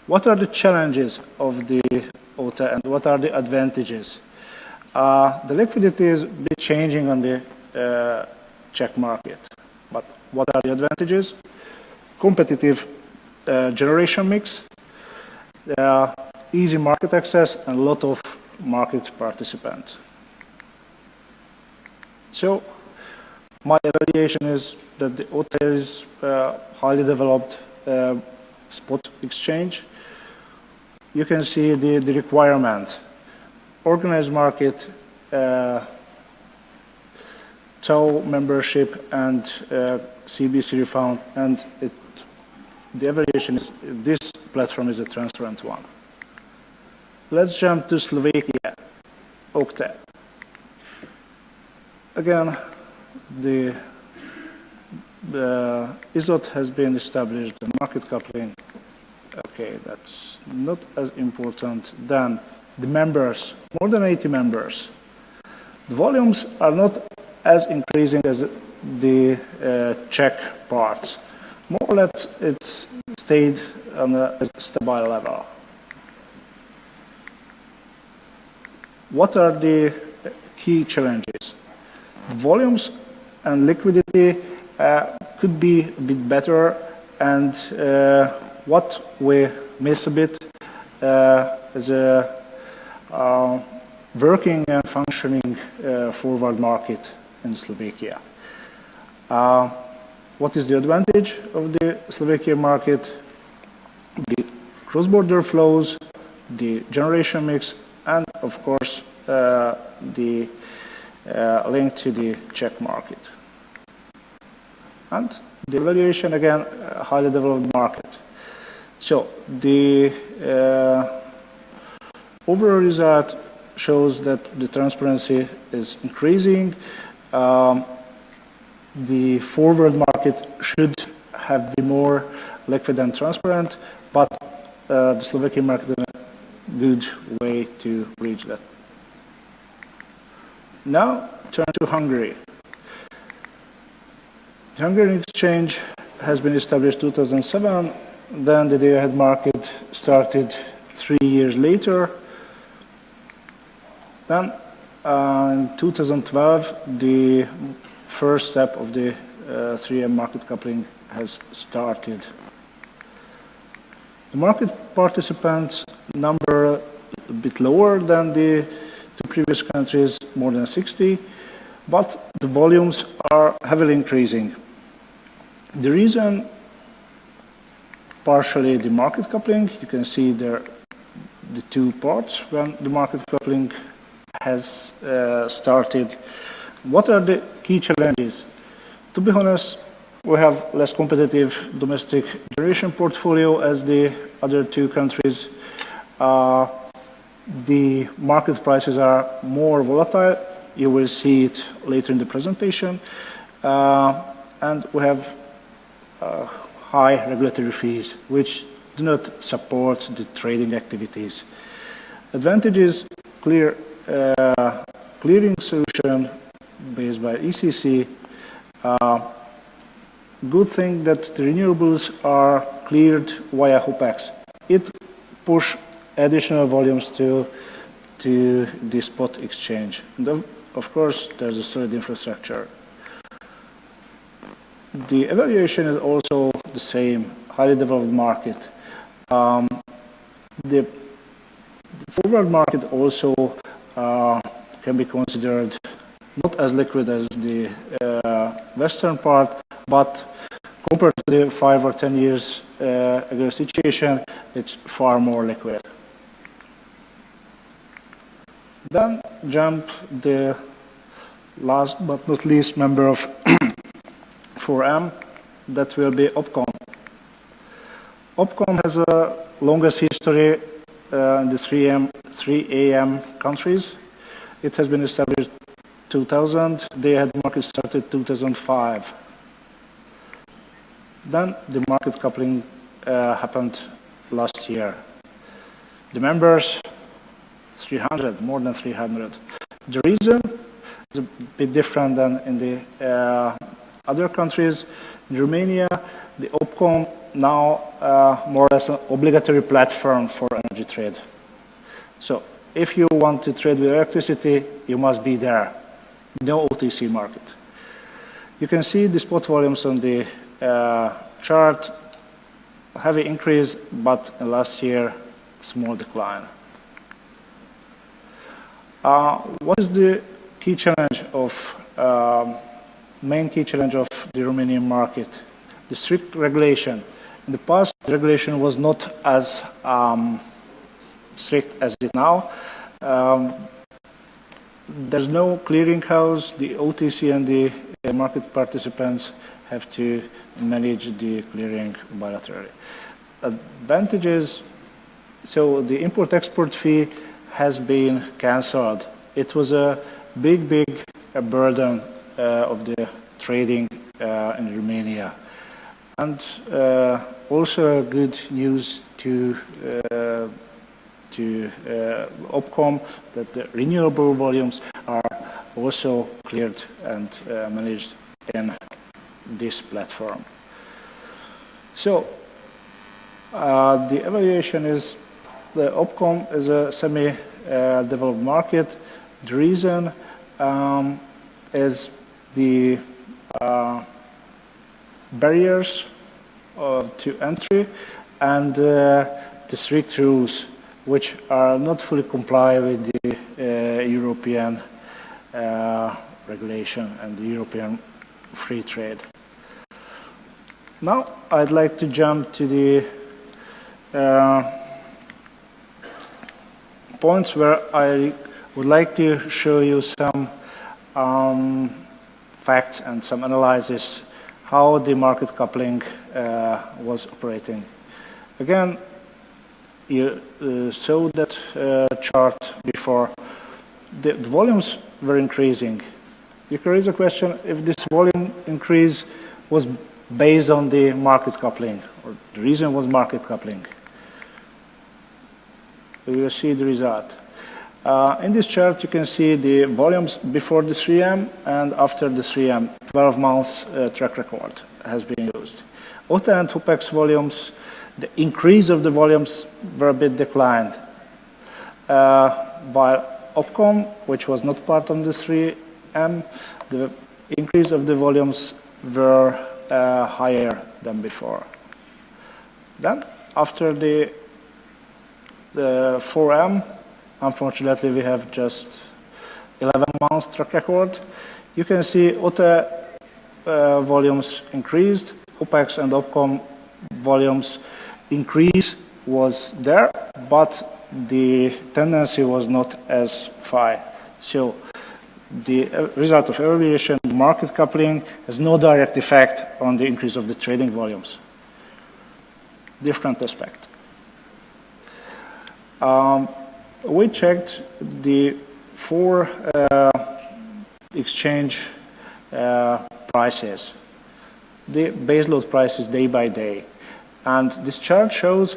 What are the challenges of the OKTE and what are the advantages? The liquidity is a bit changing on the Czech market, but what are the advantages? Competitive generation mix, easy market access, and a lot of market participants. So, my evaluation is that the OKTE is a highly developed spot exchange. You can see the requirement. Organized market, TOW membership, and CBC refund, and the evaluation is this platform is a transparent one. Let's jump to Slovakia, OKTE. Again, the ISOT has been established, the market coupling. Okay, that's not as important than the members, more than 80 members. The volumes are not as increasing as the Czech parts. More or less, it's stayed on a stable level. What are the key challenges? The volumes and liquidity could be a bit better, and what we miss a bit is a working and functioning forward market in Slovakia. What is the advantage of the Slovakia market? The cross-border flows, the generation mix, and of course the link to the Czech market. And the evaluation, again, a highly developed market. So the overall result shows that the transparency is increasing. The forward market should have been more liquid and transparent, but the Slovakian market is a good way to reach that. Now, turn to Hungary. The Hungarian exchange has been established in 2007, then the day-ahead market started 3 years later. Then, in 2012, the first step of the 3M market coupling has started. The market participants number a bit lower than the two previous countries, more than 60, but the volumes are heavily increasing. The reason, partially the market coupling. You can see there the two parts when the market coupling has started. What are the key challenges? To be honest, we have less competitive domestic generation portfolio as the other two countries. The market prices are more volatile. You will see it later in the presentation. And we have high regulatory fees, which do not support the trading activities. Advantages, clearing solution based by ECC. Good thing that the renewables are cleared via OPEX. It push additional volumes to the spot exchange. And of course, there's a solid infrastructure. The evaluation is also the same, highly developed market. The forward market also can be considered not as liquid as the western part, but compared to the 5 or 10 years ago situation, it's far more liquid. Then jump the last but not least member of 4M, that will be OPCOM. OPCOM has a longest history in the 3AM countries. It has been established 2000. They had market started 2005. Then the market coupling happened last year. The members, 300, more than 300. The reason is a bit different than in the other countries. In Romania, the OPCOM now more or less an obligatory platform for energy trade. So if you want to trade with electricity, you must be there. No OTC market. You can see the spot volumes on the chart, a heavy increase, but last year, small decline. What is the key challenge of, main key challenge of the Romanian market? The strict regulation. In the past, the regulation was not as strict as it is now. There's no clearinghouse. The OTC and the market participants have to manage the clearing bilaterally. Advantages, so the import-export fee has been cancelled. It was a big burden of the trading in Romania. And also good news to OPCOM that the renewable volumes are also cleared and managed in this platform. So the evaluation is the OPCOM is a semi-developed market. The reason is the barriers to entry and the strict rules which are not fully comply with the European regulation and the European free trade. Now I'd like to jump to the points where I would like to show you some facts and some analysis how the market coupling was operating. Again, you saw that chart before. the volumes were increasing. You can raise a question if this volume increase was based on the market coupling, or the reason was market coupling. We will see the result. In this chart, you can see the volumes before the 3M and after the 3M, 12 months track record has been used. OKTE and HUPEX volumes, the increase of the volumes were a bit declined. While OPCOM, which was not part of the 3M, the increase of the volumes were higher than before. Then, after the 4M, unfortunately, we have just 11 months track record. You can see OKTE volumes increased, HUPEX and OPCOM volumes increase was there, but the tendency was not as high. So the result of evaluation, market coupling, has no direct effect on the increase of the trading volumes. Different aspect. We checked the 4 exchange prices, the baseload prices day by day. And this chart shows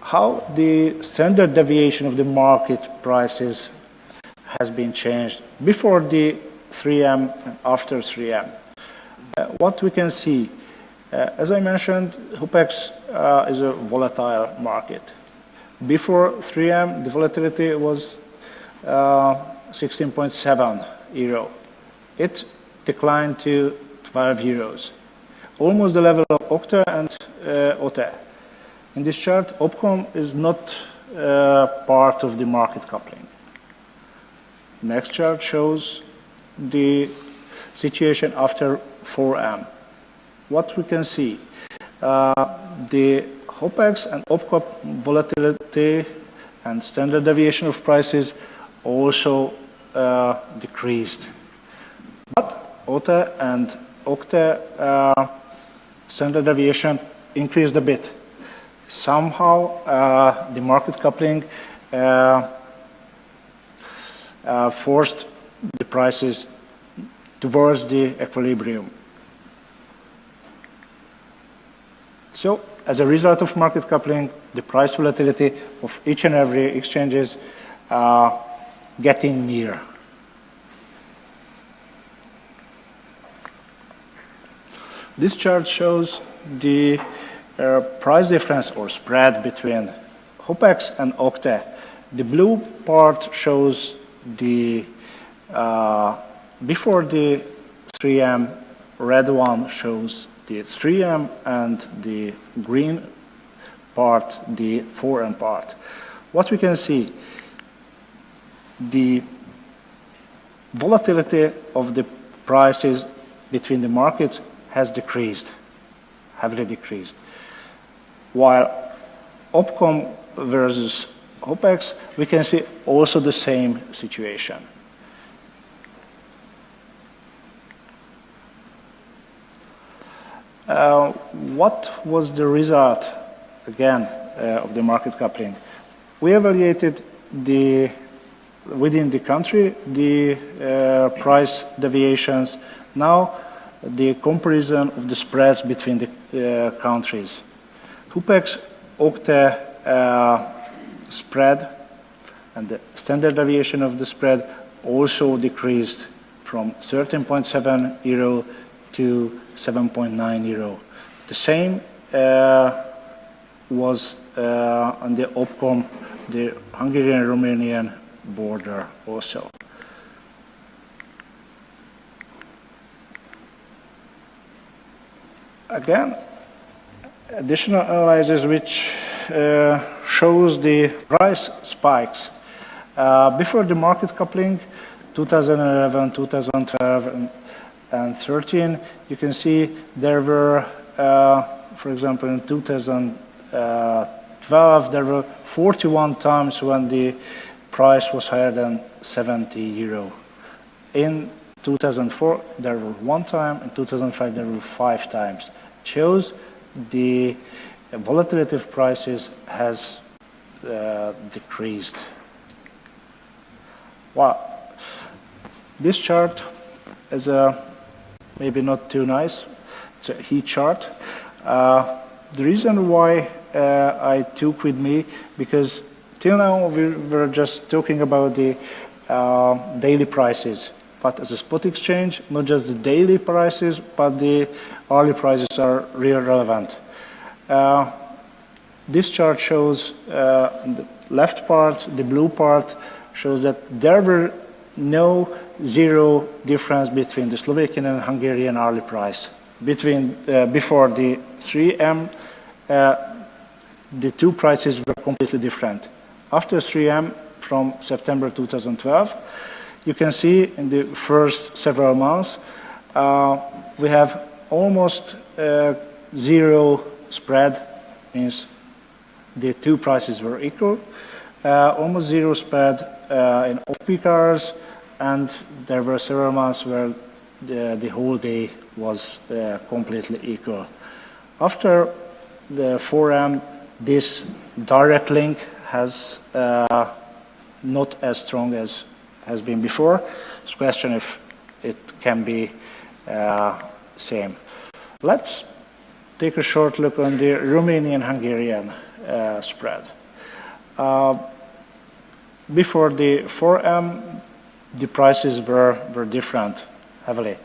how the standard deviation of the market prices has been changed before the 3M and after 3M. What we can see, as I mentioned, HUPEX is a volatile market. Before 3M, the volatility was 16.7 euro. It declined to 12 euros, almost the level of OKTE and OKTE. In this chart, OPCOM is not part of the market coupling. Next chart shows the situation after 4M. What we can see, the HUPEX and OPCOM volatility and standard deviation of prices also decreased. But OKTE and OKTE standard deviation increased a bit. Somehow the market coupling forced the prices towards the equilibrium. So, as a result of market coupling, the price volatility of each and every exchange is getting near. This chart shows the price difference or spread between HUPEX and OKTE. The blue part shows the before the 3M, red one shows the 3M, and the green part, the 4M part. What we can see, the volatility of the prices between the markets has decreased, heavily decreased. While OPCOM versus HUPEX, we can see also the same situation. What was the result, again, of the market coupling? We evaluated within the country the price deviations. Now, the comparison of the spreads between the countries. HUPEX OKTE spread and the standard deviation of the spread also decreased from 13.7 euro to 7.9 euro. The same was on the OPCOM, the Hungarian-Romanian border also. Again, additional analysis which shows the price spikes. Before the market coupling, 2011, 2012, and 13, you can see there were, for example, in 2012, there were 41 times when the price was higher than 70 euro. In 2004, there were 1 time. In 2005, there were 5 times. It shows the volatility of prices has decreased. Well, This chart is maybe not too nice. It's a heat chart. The reason why I took with me, because till now we were just talking about the daily prices. But as a spot exchange, not just the daily prices, but the hourly prices are really relevant. This chart shows the left part, the blue part, shows that there were no zero difference between the Slovakian and Hungarian hourly price. Before the 3M, the two prices were completely different. After 3M, from September 2012, you can see in the first several months, we have almost zero spread, means the two prices were equal, almost zero spread in off-peak hours, and there were several months where the whole day was completely equal. After the 4M, this direct link has not as strong as has been before. It's a question if it can be same. Let's take a short look on the Romanian-Hungarian spread. Before the 4M, the prices were different heavily.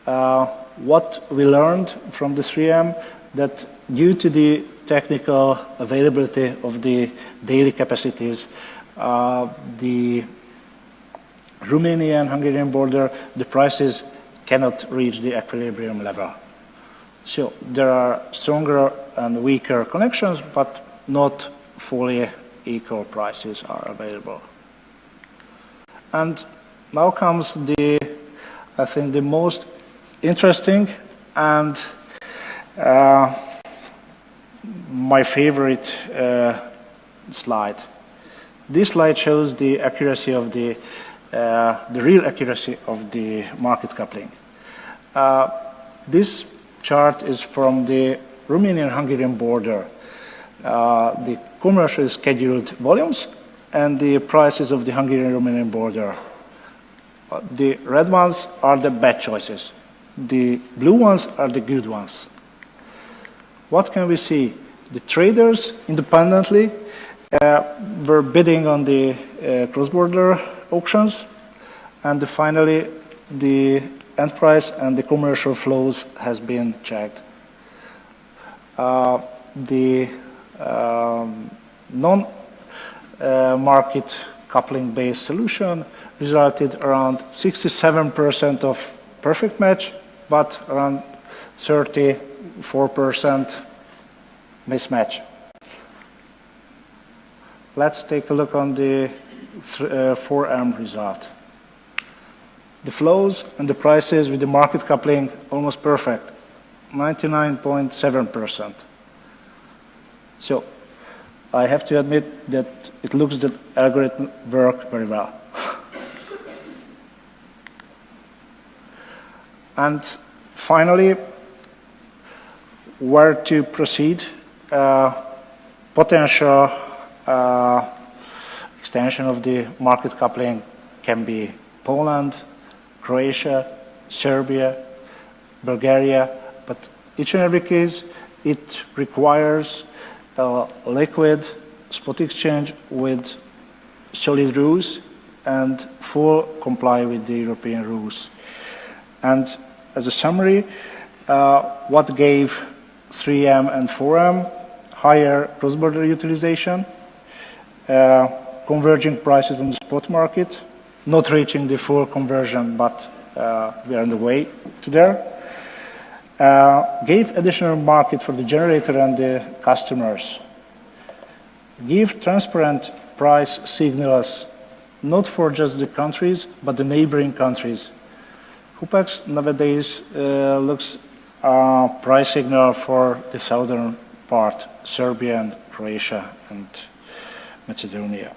What we learned from the 3M, that due to the technical availability of the daily capacities, the Romanian-Hungarian border, the prices cannot reach the equilibrium level. So there are stronger and weaker connections, but not fully equal prices are available. And now comes I think the most interesting and my favorite slide. This slide shows the accuracy of the real accuracy of the market coupling. This chart is from the Romanian-Hungarian border. The commercially scheduled volumes and the prices of the Hungarian-Romanian border. The red ones are the bad choices. The blue ones are the good ones. What can we see? The traders independently were bidding on the cross-border auctions, and finally the end price and the commercial flows has been checked. The non-market coupling-based solution resulted around 67% of perfect match, but around 34% mismatch. Let's take a look on the 4M result. The flows and the prices with the market coupling almost perfect, 99.7%. So I have to admit that it looks that algorithm work very well. And finally, where to proceed? Potential extension of the market coupling can be Poland, Croatia, Serbia, Bulgaria, but each and every case, it requires a liquid spot exchange with solid rules and full comply with the European rules. And as a summary, what gave 3M and 4M higher cross-border utilization, converging prices on the spot market, not reaching the full conversion, but we are on the way to there, gave additional market for the generator and the customers, give transparent price signals, not for just the countries, but the neighboring countries. HUPEX nowadays looks price signal for the southern part, Serbia and Croatia and Macedonia.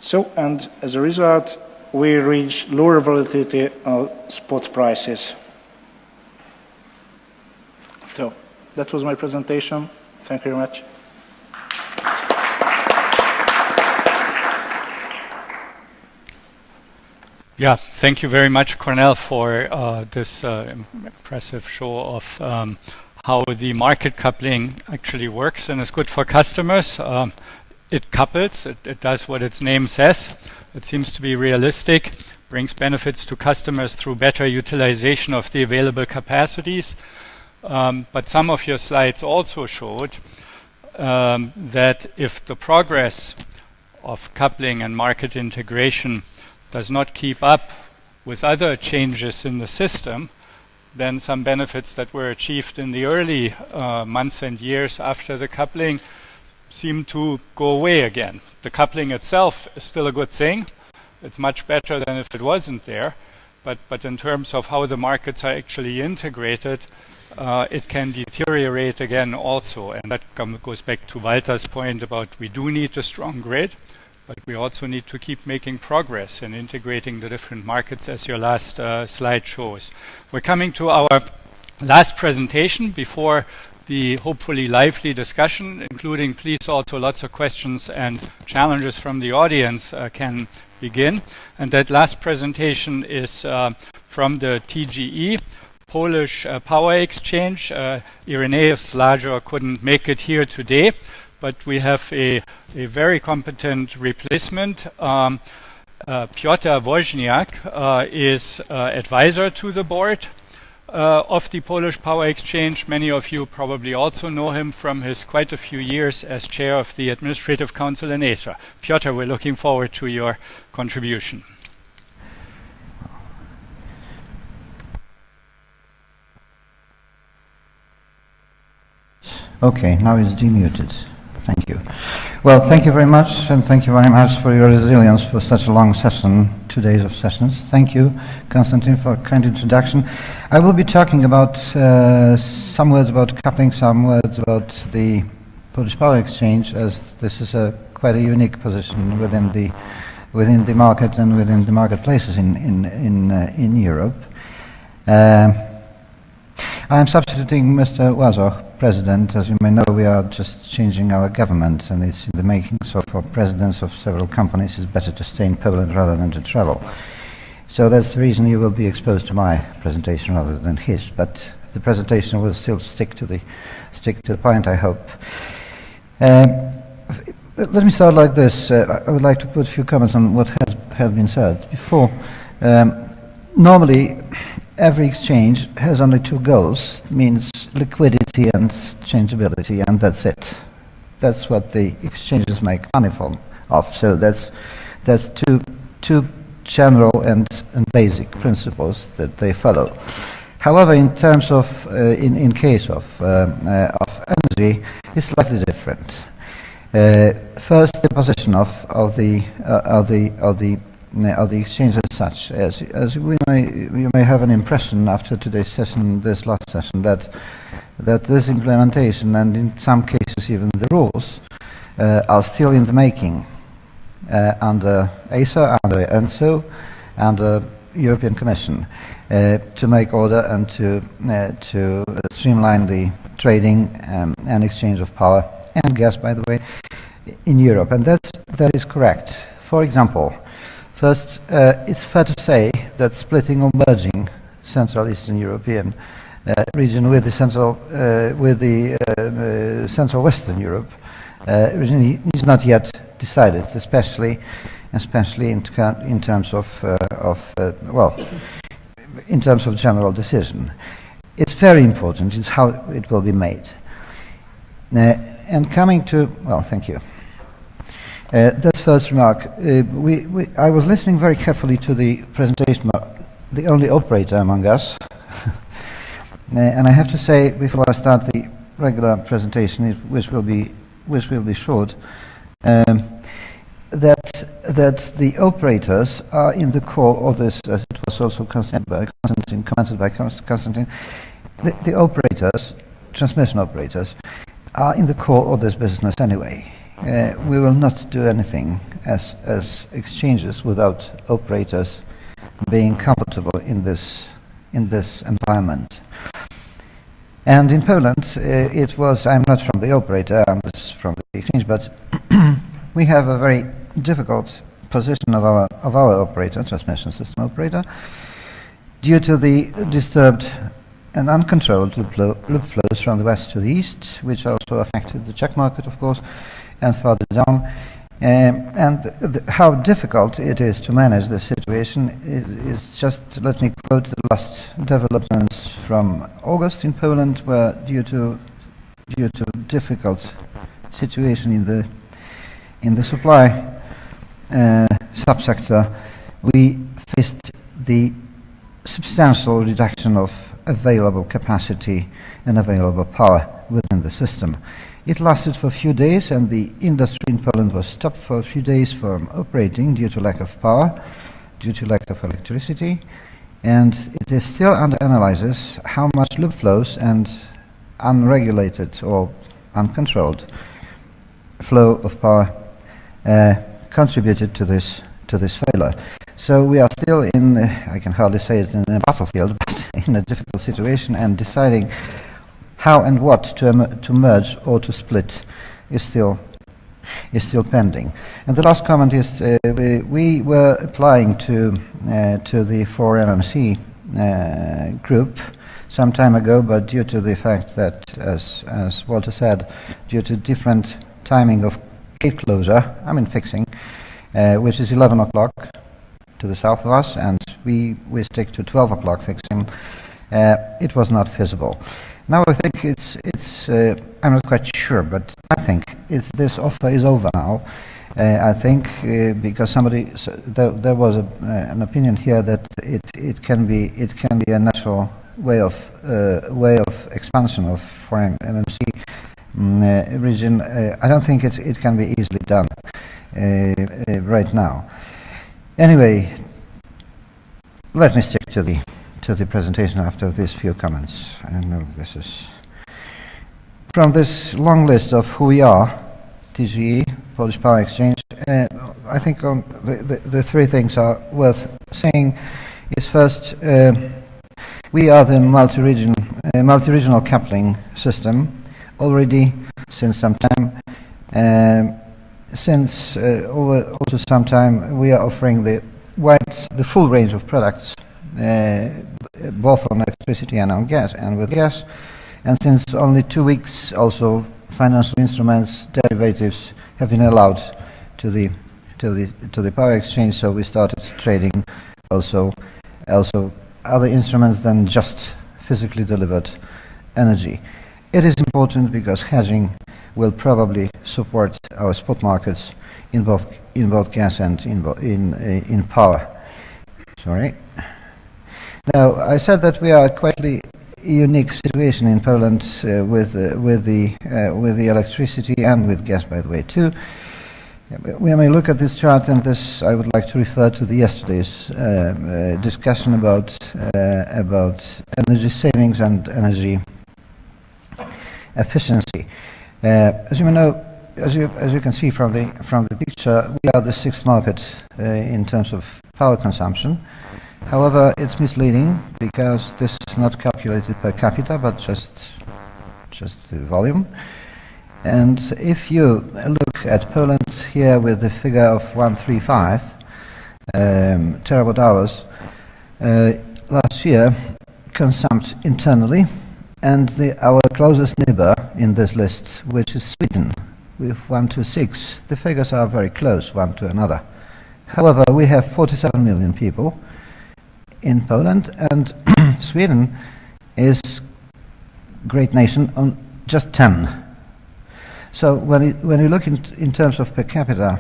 So, and as a result, we reach lower volatility on spot prices. So, that was my presentation. Thank you very much. Yeah, thank you very much, Kornél, for this impressive show of how the market coupling actually works and is good for customers. It couples, it does what its name says. It seems to be realistic, brings benefits to customers through better utilization of the available capacities. But some of your slides also showed that if the progress of coupling and market integration does not keep up with other changes in the system, then some benefits that were achieved in the early months and years after the coupling seem to go away again. The coupling itself is still a good thing. It's much better than if it wasn't there. But in terms of how the markets are actually integrated, it can deteriorate again also. And that goes back to Walter's point about we do need a strong grid, but we also need to keep making progress in integrating the different markets, as your last slide shows. We're coming to our last presentation before the hopefully lively discussion, including please also lots of questions and challenges from the audience can begin. And that last presentation is from the TGE, Polish Power Exchange. Irenaeus Lajor couldn't make it here today, but we have a very competent replacement. Piotr Wozniak is advisor to the board of the Polish Power Exchange. Many of you probably also know him from his quite a few years as chair of the Administrative Council in ACER. Piotr, we're looking forward to your contribution. Okay, now it's demuted. Thank you. Well, thank you very much, and thank you very much for your resilience for such a long session, 2 days of sessions. Thank you, Konstantin, for a kind introduction. I will be talking about some words about coupling, some words about the Polish Power Exchange, as this is quite a unique position within the market and within the marketplaces in Europe. I am substituting Mr. Wazor, President. As you may know, we are just changing our government, and it's in the making, so for presidents of several companies it's better to stay in Poland rather than to travel. So that's the reason you will be exposed to my presentation rather than his, but the presentation will still stick to the point, I hope. Let me start like this. I would like to put a few comments on what has been said before. Normally, every exchange has only two goals, means liquidity and changeability, and that's it. That's what the exchanges make money of. So that's two general and basic principles that they follow. However, in terms of in case of energy, it's slightly different. First, the position of the exchange as such, as you may have an impression after today's session, this last session, that this implementation and in some cases even the rules are still in the making under ACER, under ENTSO, under European Commission to make order and to streamline the trading and exchange of power and gas, by the way, in Europe, and that is correct. For example, first, it's fair to say that splitting or merging Central Eastern European region with the Central Western Europe region is not yet decided, especially in terms of general decision. It's very important. It's how it will be made. And coming to thank you. That's first remark. I was listening very carefully to the presentation of the only operator among us, and I have to say, before I start the regular presentation, which will be short, that the operators are in the core of this, as it was also commented by Konstantin. The operators, transmission operators, are in the core of this business anyway. We will not do anything as exchanges without operators being comfortable in this environment. And in Poland, I'm not from the operator, I'm from the exchange, but we have a very difficult position of our operator, transmission system operator, due to the disturbed and uncontrolled loop flows from the west to the east, which also affected the Czech market, of course, and further down. How difficult it is to manage the situation is just, let me quote the last developments from August in Poland, where due to difficult situation in the supply subsector, we faced the substantial reduction of available capacity and available power within the system. It lasted for a few days, and the industry in Poland was stopped for a few days from operating due to lack of power, due to lack of electricity, and it is still under analysis how much loop flows and unregulated or uncontrolled flow of power contributed to this failure. So we are still in, I can hardly say it in a battlefield, but in a difficult situation, and deciding how and what to merge or to split is still pending. And the last comment is we were applying to the 4MMC group some time ago, but due to the fact that, as Walter said, due to different timing of gate closure, fixing, which is 11 o'clock to the south of us, and we stick to 12 o'clock fixing, it was not feasible. Now I think it's I'm not quite sure, but I think this offer is over now. I think because there was an opinion here that it can be a natural way of expansion of 4MMC region. I don't think it can be easily done right now. Anyway, let me stick to the presentation after these few comments. I don't know if this is from this long list of who we are, TGE, Polish Power Exchange. I think the three things are worth saying is first, we are the multi-regional coupling system already since some time. Since also some time, we are offering the full range of products, both on electricity and on gas, and with gas. And since only 2 weeks, also financial instruments, derivatives have been allowed to the power exchange. So we started trading also other instruments than just physically delivered energy. It is important because hedging will probably support our spot markets in both gas and in power. Sorry. Now, I said that we are a quite unique situation in Poland with the electricity and with gas, by the way, too. We may look at this chart, and this I would like to refer to yesterday's discussion about energy savings and energy efficiency. As you may know, as you can see from the picture, we are the sixth market in terms of power consumption. However, it's misleading because this is not calculated per capita, but just the volume. And if you look at Poland here with the figure of 135 terawatt hours, last year consumed internally, and our closest neighbor in this list, which is Sweden, with 126, the figures are very close one to another. However, we have 47 million people in Poland, and Sweden is a great nation on just 10. So when you look in terms of per capita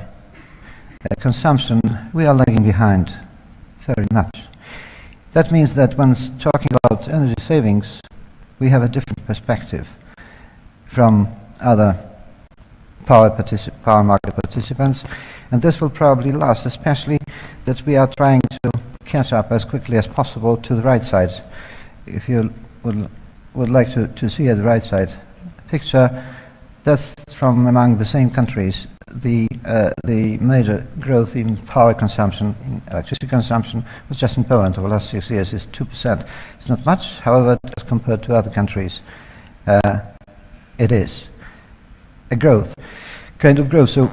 consumption, we are lagging behind very much. That means that when talking about energy savings, we have a different perspective from other power market participants, and this will probably last, especially that we are trying to catch up as quickly as possible to the right side. If you would like to see at the right side picture, that's from among the same countries. The major growth in power consumption, in electricity consumption, was just in Poland over the last 6 years is 2%. It's not much, however, as compared to other countries, it is a kind of growth. So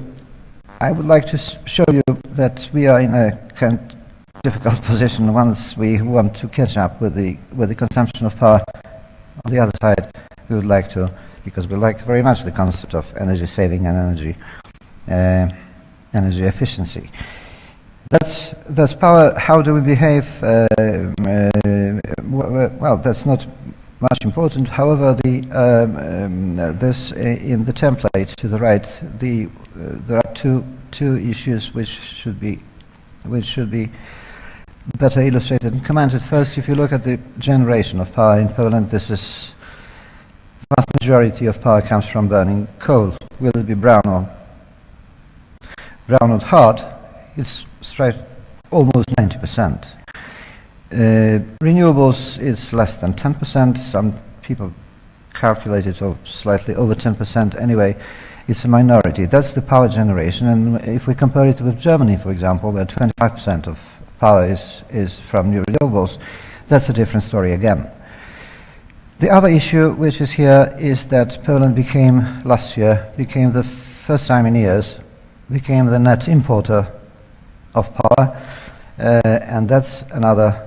I would like to show you that we are in a kind of difficult position once we want to catch up with the consumption of power. On the other side, we would like to, because we like very much the concept of energy saving and energy efficiency. That's power. How do we behave? Well, that's not much important. However, this in the template to the right, there are two issues which should be better illustrated and commented. First, if you look at the generation of power in Poland, this is vast majority of power comes from burning coal. Will it be brown or hard? It's straight almost 90%. Renewables is less than 10%. Some people calculate it slightly over 10%. Anyway, it's a minority. That's the power generation. And if we compare it with Germany, for example, where 25% of power is from new renewables, that's a different story again. The other issue which is here is that Poland last year became the first time in years, became the net importer of power, and that's another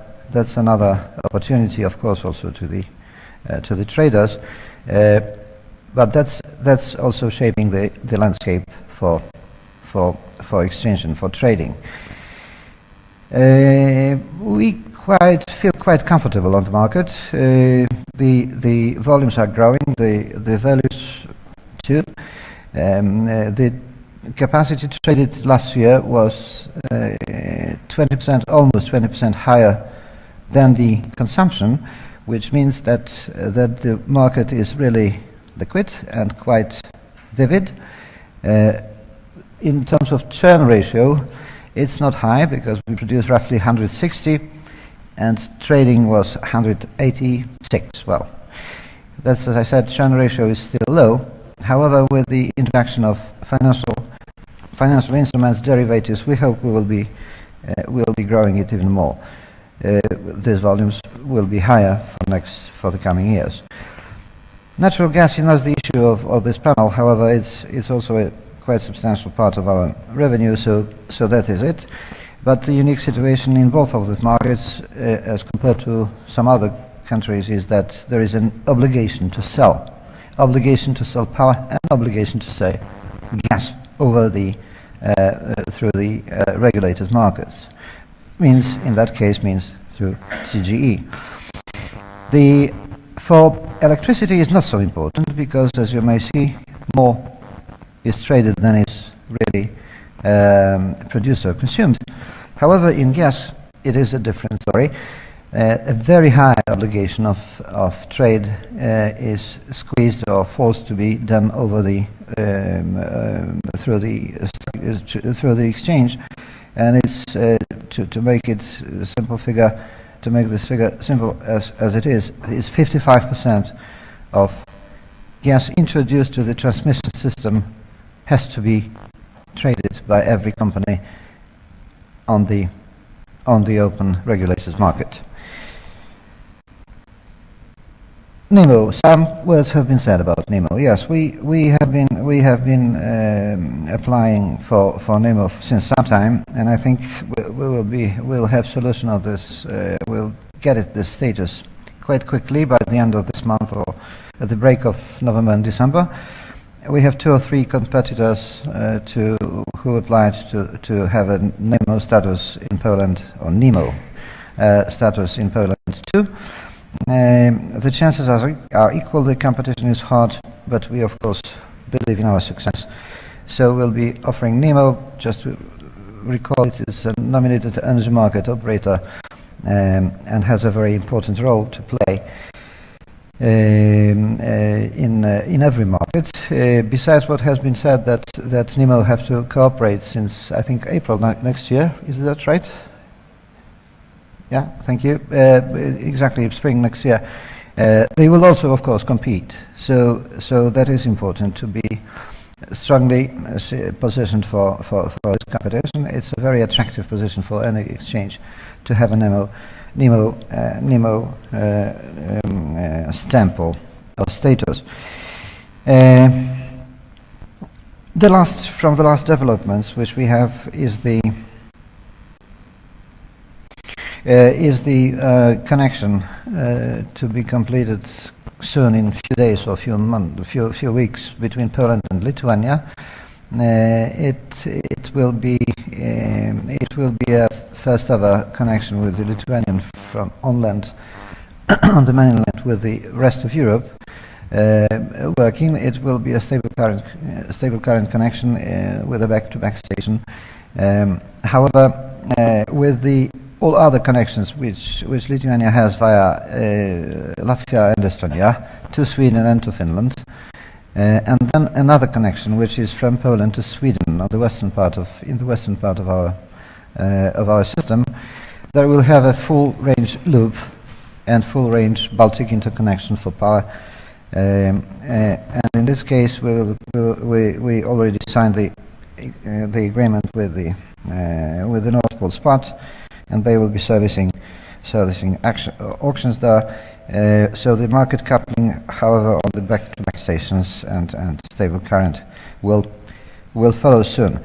opportunity, of course, also to the traders, but that's also shaping the landscape for exchange and for trading. We feel quite comfortable on the market. The volumes are growing, the values too. The capacity traded last year was 20%, almost 20% higher than the consumption, which means that the market is really liquid and quite vivid. In terms of churn ratio, it's not high because we produce roughly 160 and trading was 186. Well, that's, as I said, churn ratio is still low. However, with the introduction of financial instruments, derivatives, we hope we will be growing it even more. These volumes will be higher for the coming years. Natural gas is not the issue of this panel. However, it's also a quite substantial part of our revenue, so that is it. But the unique situation in both of the markets, as compared to some other countries, is that there is an obligation to sell power and obligation to sell gas over through the regulated markets. In that case means through CGE. For electricity is not so important because, as you may see, more is traded than is really produced or consumed. However, in gas, it is a different story. A very high obligation of trade is squeezed or forced to be done over through the exchange, and it's to make it a simple figure. To make this figure simple as it is 55% of gas introduced to the transmission system has to be traded by every company on the open regulated market. NEMO. Some words have been said about NEMO. Yes, we have been applying for NEMO since some time, and I think we'll have solution of this. We'll get it this status quite quickly by the end of this month or at the break of November and December. We have 2 or 3 competitors who applied to have a NEMO status in Poland, or NEMO status in Poland too. The chances are equal. The competition is hard, but we of course believe in our success. So we'll be offering NEMO. Just to recall, it is a nominated energy market operator and has a very important role to play in every market. Besides what has been said, that NEMO have to cooperate since I think April next year. Is that right? Yeah, thank you. Exactly, spring next year. They will also, of course, compete. So that is important to be strongly positioned for this competition. It's a very attractive position for any exchange to have a NEMO stamp or status. From the last developments which we have is the connection to be completed soon in a few days or few weeks between Poland and Lithuania. It will be a first ever connection with the Lithuanian from on land on the mainland with the rest of Europe working. It will be a stable current connection with a back-to-back station. However, with the all other connections which Lithuania has via Latvia and Estonia to Sweden and to Finland, and then another connection which is from Poland to Sweden on the western part of our system, there will have a full range loop and full range Baltic interconnection for power. And in this case, we already signed the agreement with the North Pole spot, and they will be servicing auctions there. So the market coupling, however, on the back-to-back stations and stable current will follow soon.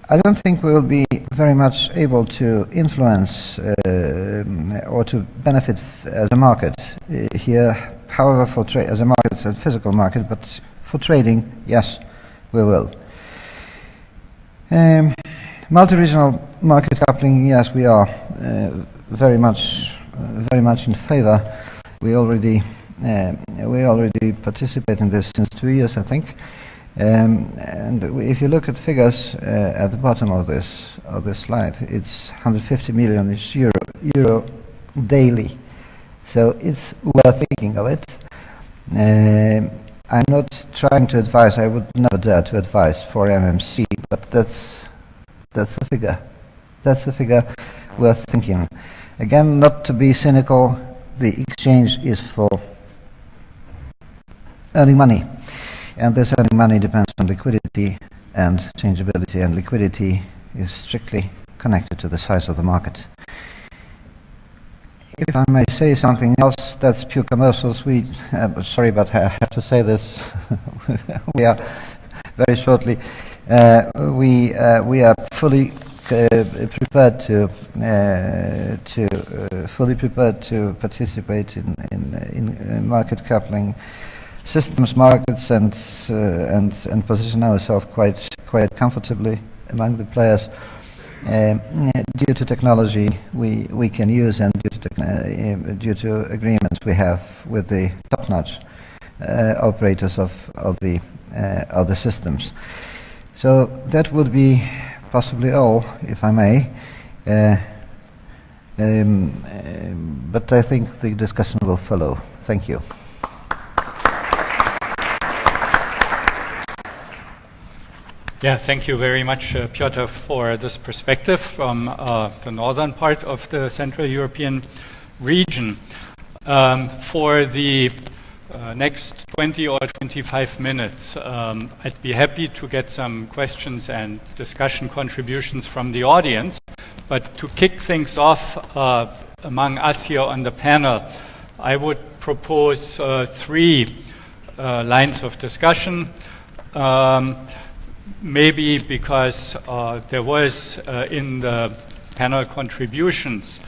I don't think we will be very much able to influence or to benefit as a market here. However, as a market, it's a physical market, but for trading, yes, we will. Multi-regional market coupling, yes, we are very much in favor. We already participate in this since 2 years, I think. And if you look at figures at the bottom of this slide, it's 150 million euro daily. So it's worth thinking of it. I'm not trying to advise. I would never dare to advise for MMC, but that's a figure. That's a figure worth thinking. Again, not to be cynical, the exchange is for earning money. And this earning money depends on liquidity and changeability, and liquidity is strictly connected to the size of the market. If I may say something else, that's pure commercials. Sorry, but I have to say this. We are very shortly. We are fully prepared to participate in market coupling systems, markets, and position ourselves quite comfortably among the players. Due to technology we can use, and due to agreements we have with the top-notch operators of the systems. So that would be possibly all, if I may. But I think the discussion will follow. Thank you. Yeah, thank you very much, Piotr, for this perspective from the northern part of the Central European region. For the next 20 or 25 minutes, I'd be happy to get some questions and discussion contributions from the audience. But to kick things off among us here on the panel, I would propose 3 lines of discussion. Maybe because there was in the panel contributions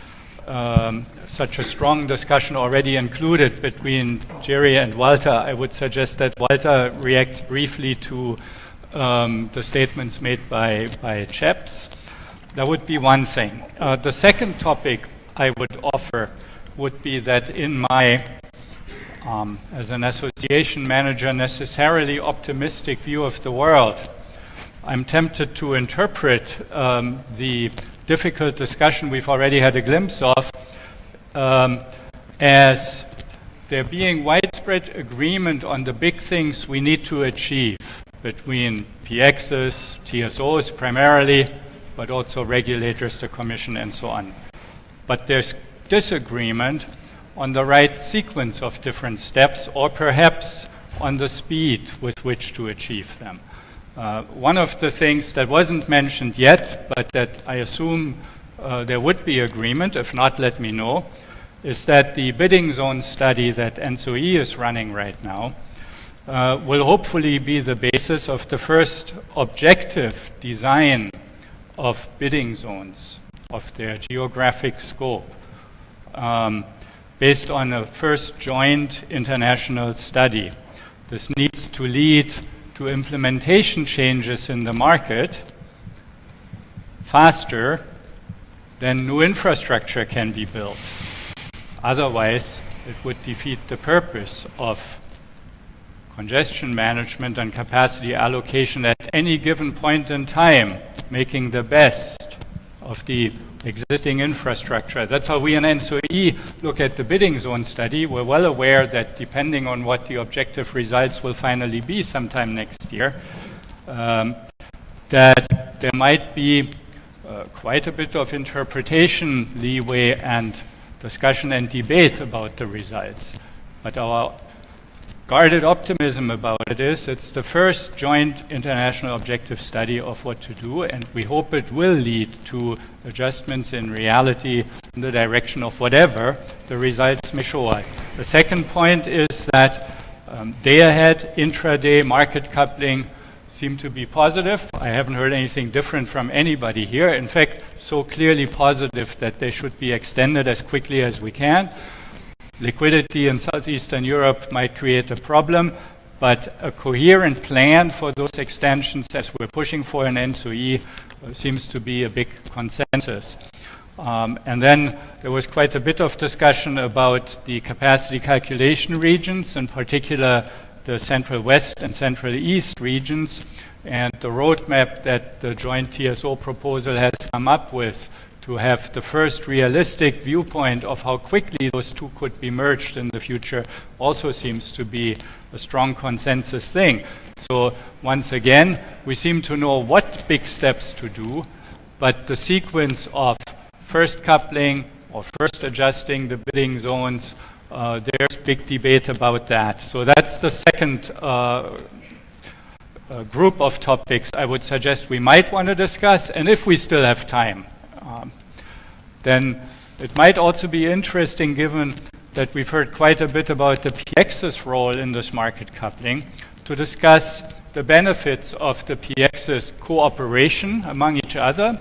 such a strong discussion already included between Jíři and Walter, I would suggest that Walter reacts briefly to the statements made by ČEPS. That would be one thing. The second topic I would offer would be that in my as an association manager, necessarily optimistic view of the world, I'm tempted to interpret the difficult discussion we've already had a glimpse of as there being widespread agreement on the big things we need to achieve between PXs, TSOs primarily, but also regulators, the Commission, and so on. But there's disagreement on the right sequence of different steps, or perhaps on the speed with which to achieve them. One of the things that wasn't mentioned yet, but that I assume there would be agreement, if not, let me know, is that the bidding zone study that ENTSO-E is running right now will hopefully be the basis of the first objective design of bidding zones, of their geographic scope, based on a first joint international study. This needs to lead to implementation changes in the market faster than new infrastructure can be built. Otherwise, it would defeat the purpose of congestion management and capacity allocation at any given point in time, making the best of the existing infrastructure. That's how we in ENTSO-E look at the bidding zone study. We're well aware that depending on what the objective results will finally be sometime next year, that there might be quite a bit of interpretation leeway and discussion and debate about the results. But our guarded optimism about it is it's the first joint international objective study of what to do, and we hope it will lead to adjustments in reality in the direction of whatever the results may show us. The second point is that day ahead, intraday market coupling seem to be positive. I haven't heard anything different from anybody here. In fact, so clearly positive that they should be extended as quickly as we can. Liquidity in Southeastern Europe might create a problem, but a coherent plan for those extensions, as we're pushing for in ENTSO-E, seems to be a big consensus. And then there was quite a bit of discussion about the capacity calculation regions, in particular the Central West and Central East regions, and the roadmap that the joint TSO proposal has come up with to have the first realistic viewpoint of how quickly those two could be merged in the future also seems to be a strong consensus thing. So once again, we seem to know what big steps to do, but the sequence of first coupling or first adjusting the bidding zones, there's big debate about that. So that's the second group of topics I would suggest we might want to discuss, and if we still have time. Then it might also be interesting, given that we've heard quite a bit about the PX's role in this market coupling, to discuss the benefits of the PX's cooperation among each other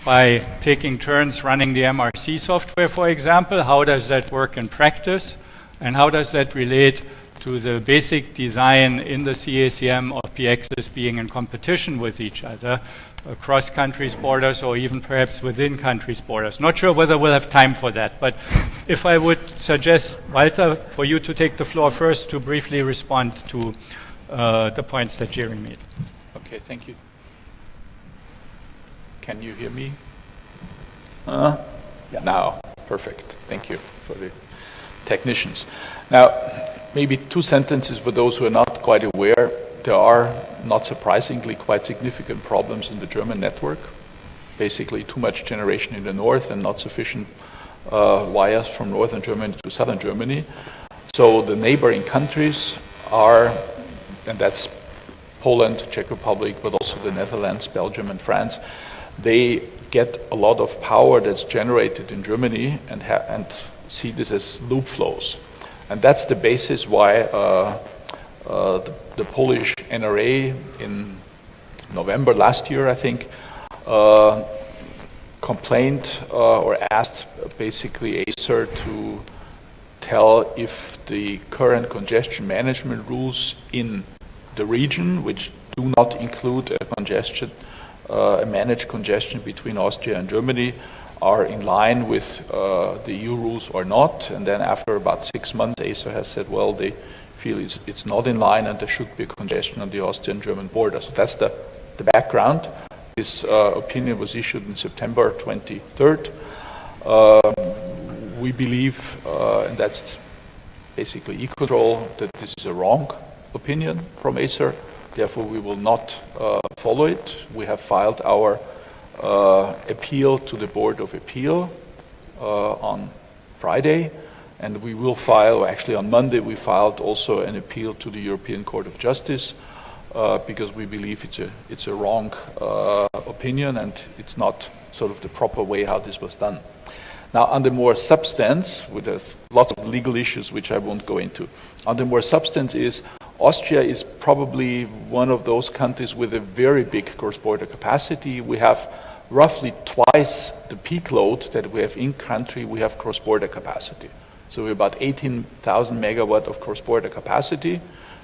by taking turns running the MRC software, for example. How does that work in practice? And how does that relate to the basic design in the CACM of PXs being in competition with each other across countries' borders or even perhaps within countries' borders? Not sure whether we'll have time for that, but if I would suggest, Walter, for you to take the floor first to briefly respond to the points that Jíři made. Okay, thank you. Can you hear me? Yeah. Now, perfect. Thank you for the technicians. Now, maybe two sentences for those who are not quite aware. There are, not surprisingly, quite significant problems in the German network. Basically, too much generation in the north and not sufficient wires from northern Germany to southern Germany. So the neighboring countries are, and that's Poland, Czech Republic, but also the Netherlands, Belgium, and France, they get a lot of power that's generated in Germany and see this as loop flows. And that's the basis why the Polish NRA in November last year, I think, complained or asked basically ACER to tell if the current congestion management rules in the region, which do not include a managed congestion between Austria and Germany, are in line with the EU rules or not. And then after about 6 months, ACER has said, well, they feel it's not in line and there should be a congestion on the Austrian-German border. So that's the background. This opinion was issued on September 23rd. We believe, and that's basically E-Control, that this is a wrong opinion from ACER. Therefore, we will not follow it. We have filed our appeal to the Board of Appeal on Friday, and we will file, actually on Monday, we filed also an appeal to the European Court of Justice because we believe it's a wrong opinion and it's not sort of the proper way how this was done. Now, on the more substance, with lots of legal issues which I won't go into, on the more substance is Austria is probably one of those countries with a very big cross-border capacity. We have roughly twice the peak load that we have in-country, we have cross-border capacity. So we're about 18,000 megawatt of cross-border capacity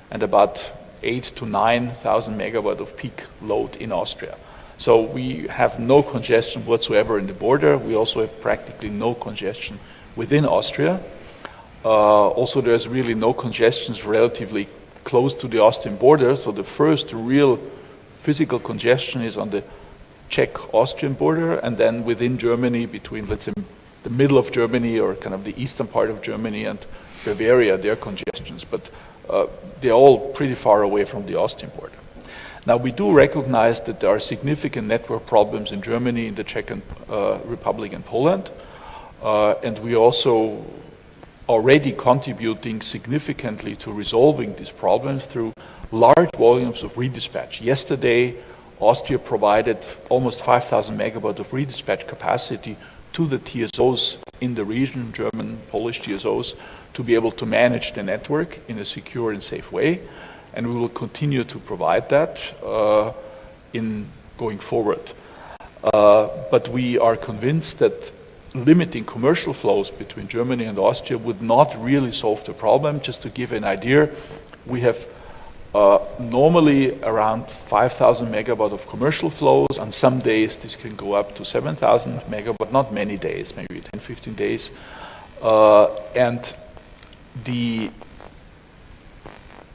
and about 8,000 to 9,000 megawatt of peak load in Austria. So we have no congestion whatsoever in the border. We also have practically no congestion within Austria. Also, there's really no congestions relatively close to the Austrian border. So the first real physical congestion is on the Czech-Austrian border, and then within Germany, between, let's say, the middle of Germany or kind of the eastern part of Germany and Bavaria, there are congestions, but they're all pretty far away from the Austrian border. Now, we do recognize that there are significant network problems in Germany, in the Czech Republic and Poland, and we also already contributing significantly to resolving these problems through large volumes of redispatch. Yesterday, Austria provided almost 5,000 megawatt of redispatch capacity to the TSOs in the region, German, Polish TSOs, to be able to manage the network in a secure and safe way. And we will continue to provide that in going forward. But we are convinced that limiting commercial flows between Germany and Austria would not really solve the problem. Just to give an idea, we have normally around 5,000 megawatt of commercial flows. On some days this can go up to 7,000 megawatt, not many days, maybe 10, 15 days. And the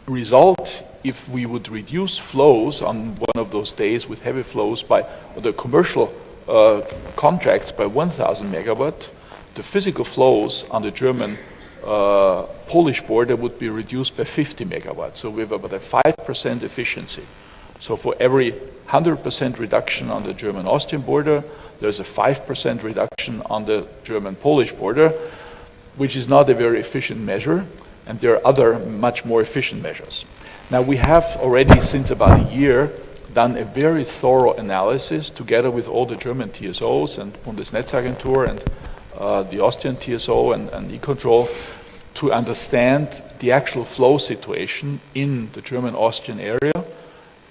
result, if we would reduce flows on one of those days with heavy flows by the commercial contracts by 1,000 megawatt, the physical flows on the German Polish border would be reduced by 50 megawatts. So we have about a 5% efficiency. So for every 100% reduction on the German-Austrian border, there's a 5% reduction on the German-Polish border, which is not a very efficient measure, and there are other much more efficient measures. Now, we have already, since about a year, done a very thorough analysis together with all the German TSOs and Bundesnetzagentur and the Austrian TSO and E-Control to understand the actual flow situation in the German-Austrian area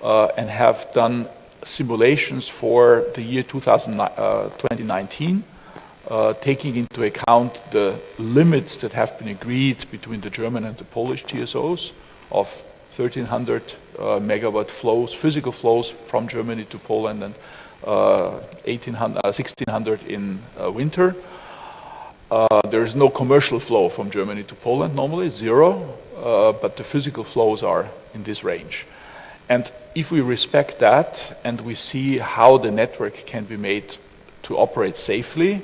and have done simulations for the year 2019, taking into account the limits that have been agreed between the German and the Polish TSOs of 1,300 megawatt flows, physical flows from Germany to Poland, and 1,600 in winter. There is no commercial flow from Germany to Poland normally, zero, but the physical flows are in this range. And if we respect that and we see how the network can be made to operate safely,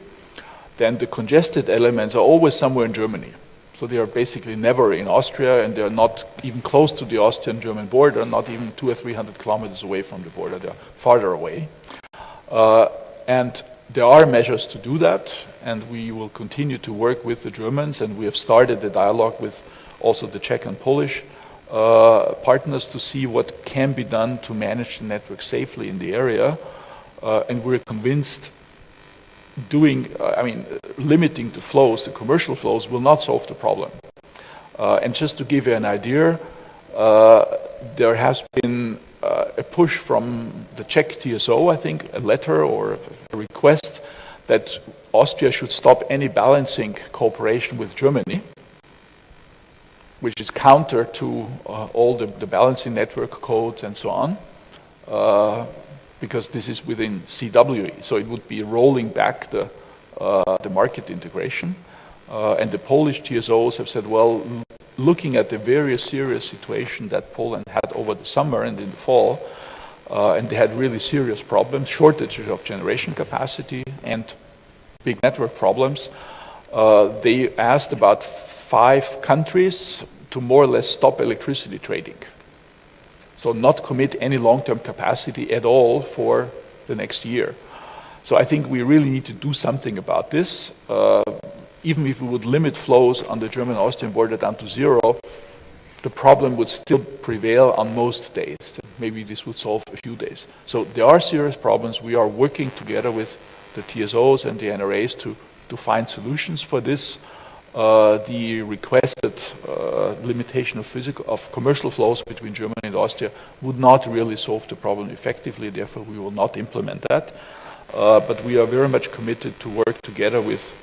then the congested elements are always somewhere in Germany. So they are basically never in Austria, and they are not even close to the Austrian-German border, not even 200 or 300 kilometers away from the border. They are farther away. And there are measures to do that, and we will continue to work with the Germans, and we have started the dialogue with also the Czech and Polish partners to see what can be done to manage the network safely in the area. And we're convinced limiting the flows, the commercial flows, will not solve the problem. And just to give you an idea, there has been a push from the Czech TSO, I think, a letter or a request that Austria should stop any balancing cooperation with Germany, which is counter to all the balancing network codes and so on, because this is within CWE, so it would be rolling back the market integration. And the Polish TSOs have said, well, looking at the very serious situation that Poland had over the summer and in the fall, and they had really serious problems, shortages of generation capacity and big network problems, they asked about 5 countries to more or less stop electricity trading. So not commit any long-term capacity at all for the next year. So I think we really need to do something about this. Even if we would limit flows on the German-Austrian border down to 0, the problem would still prevail on most days. Maybe this would solve a few days. So there are serious problems. We are working together with the TSOs and the NRAs to find solutions for this. the requested limitation of commercial flows between Germany and Austria would not really solve the problem effectively. Therefore, we will not implement that. But we are very much committed to work together with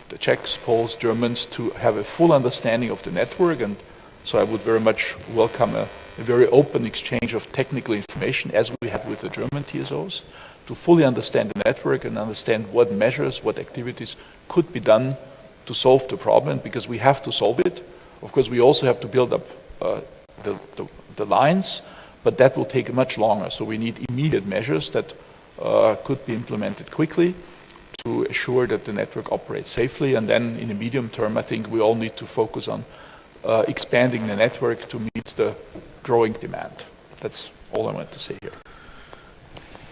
the Czechs, Poles, Germans to have a full understanding of the network. And so I would very much welcome a very open exchange of technical information, as we had with the German TSOs, to fully understand the network and understand what measures, what activities could be done to solve the problem, because we have to solve it. Of course, we also have to build up the lines, but that will take much longer. So we need immediate measures that could be implemented quickly to assure that the network operates safely. And then in the medium term, I think we all need to focus on expanding the network to meet the growing demand. That's all I want to say here.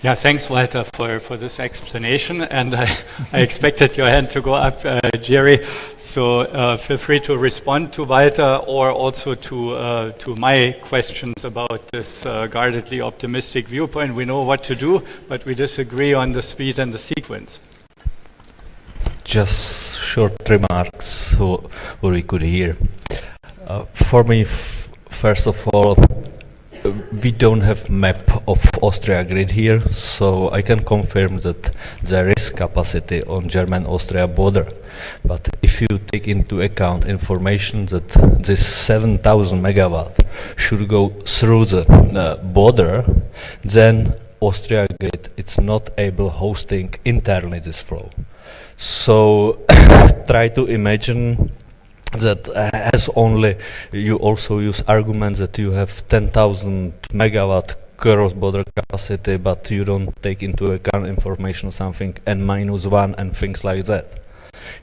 Yeah, thanks, Walter, for this explanation. And I expected your hand to go up, Jíři. So feel free to respond to Walter or also to my questions about this guardedly optimistic viewpoint. We know what to do, but we disagree on the speed and the sequence. Just short remarks what we could hear. For me, first of all, we don't have map of Austria grid here, so I can confirm that there is capacity on German-Austria border. But if you take into account information that this 7,000 megawatt should go through the border, then Austria grid it's not able hosting internally this flow. So try to imagine that as only you also use arguments that you have 10,000 megawatt cross-border capacity, but you don't take into account information something n-1 and things like that.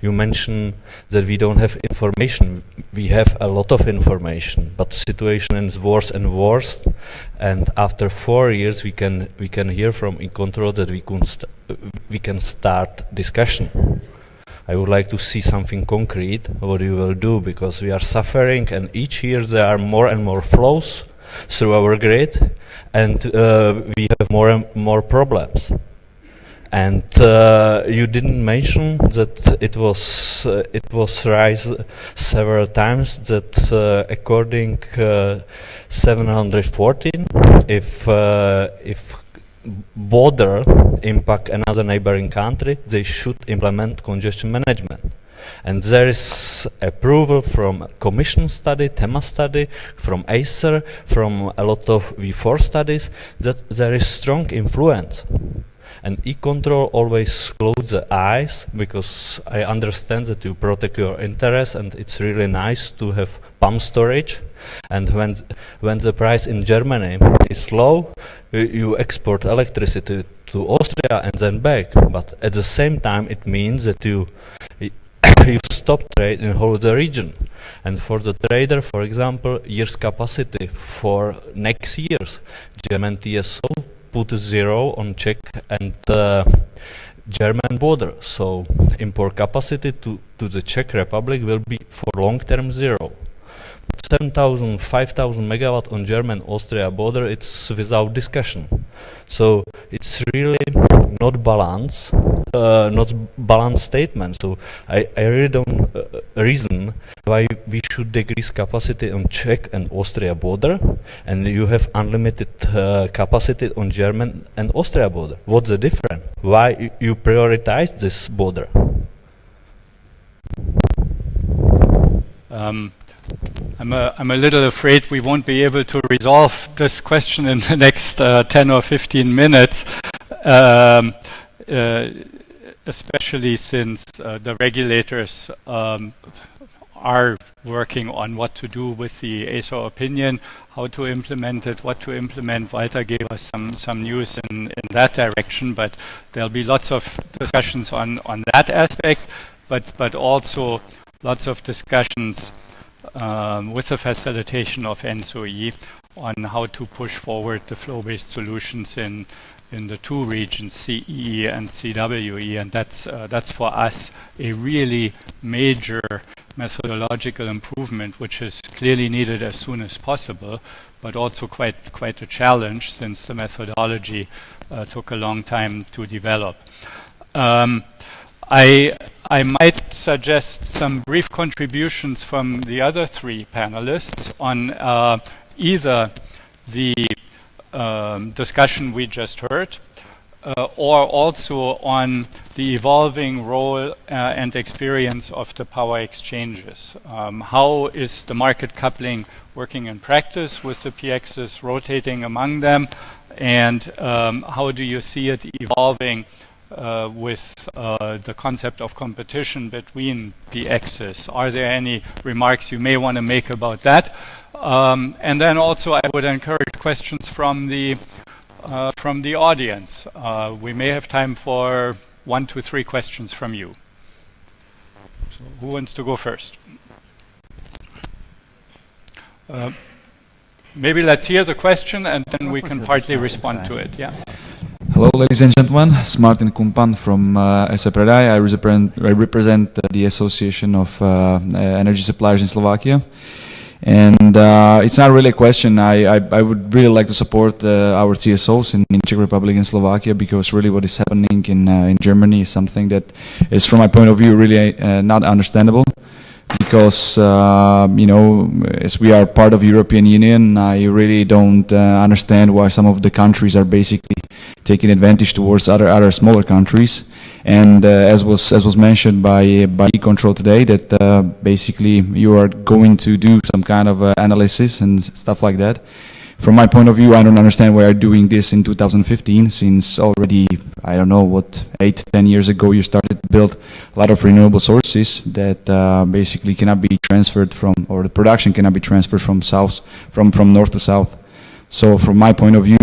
You mentioned that we don't have information. We have a lot of information, but the situation is worse and worse. And after 4 years, we can hear from E-Control that we can start discussion. I would like to see something concrete, what you will do, because we are suffering and each year there are more and more flows through our grid and we have more and more problems. And you didn't mention that it was raised several times that according 714, if border impact another neighboring country, they should implement congestion management. And there is approval from Commission study, TEMA study, from ACER, from a lot of V4 studies that there is strong influence. And E-Control always close the eyes, because I understand that you protect your interests and it's really nice to have pump storage. And when the price in Germany is low, you export electricity to Austria and then back. But at the same time, it means that you stop trade in whole the region. And for the trader, for example, year's capacity for next years, German TSO put 0 on Czech and German border. So import capacity to the Czech Republic will be for long term 0. 7,000, 5,000 megawatt on German-Austria border, it's without discussion. So it's really not balanced statement. So I really don't reason why we should decrease capacity on Czech and Austria border, and you have unlimited capacity on German and Austria border. What's the difference? Why you prioritize this border? I'm a little afraid we won't be able to resolve this question in the next 10 or 15 minutes, especially since the regulators are working on what to do with the ACER opinion, how to implement it, what to implement. Walter gave us some news in that direction, but there'll be lots of discussions on that aspect, but also lots of discussions with the facilitation of ENTSO-E on how to push forward the flow-based solutions in the two regions, CEE and CWE, and that's for us a really major methodological improvement, which is clearly needed as soon as possible, but also quite a challenge since the methodology took a long time to develop. I might suggest some brief contributions from the other three panelists on either the discussion we just heard, or also on the evolving role and experience of the power exchanges. How is the market coupling working in practice with the PXs rotating among them, and how do you see it evolving with the concept of competition between the axes? Are there any remarks you may want to make about that? And then also I would encourage questions from the audience. We may have time for 1 to 3 questions from you. So who wants to go first? Maybe let's hear the question and then we can partly respond to it. Yeah. Hello, ladies and gentlemen. It's Martin Kumpan from ACER. I represent the Association of Energy Suppliers in Slovakia. And it's not really a question. I would really like to support our TSOs in Czech Republic and Slovakia, because really what is happening in Germany is something that is, from my point of view, really not understandable. Because as we are part of European Union, I really don't understand why some of the countries are basically taking advantage towards other smaller countries. And as was mentioned by E-Control today, that basically you are going to do some kind of analysis and stuff like that. From my point of view, I don't understand why you're doing this in 2015, since already, I don't know, 8-10 years ago you started to build a lot of renewable sources that basically cannot be transferred from, or the production cannot be transferred from north to south. So from my point of view,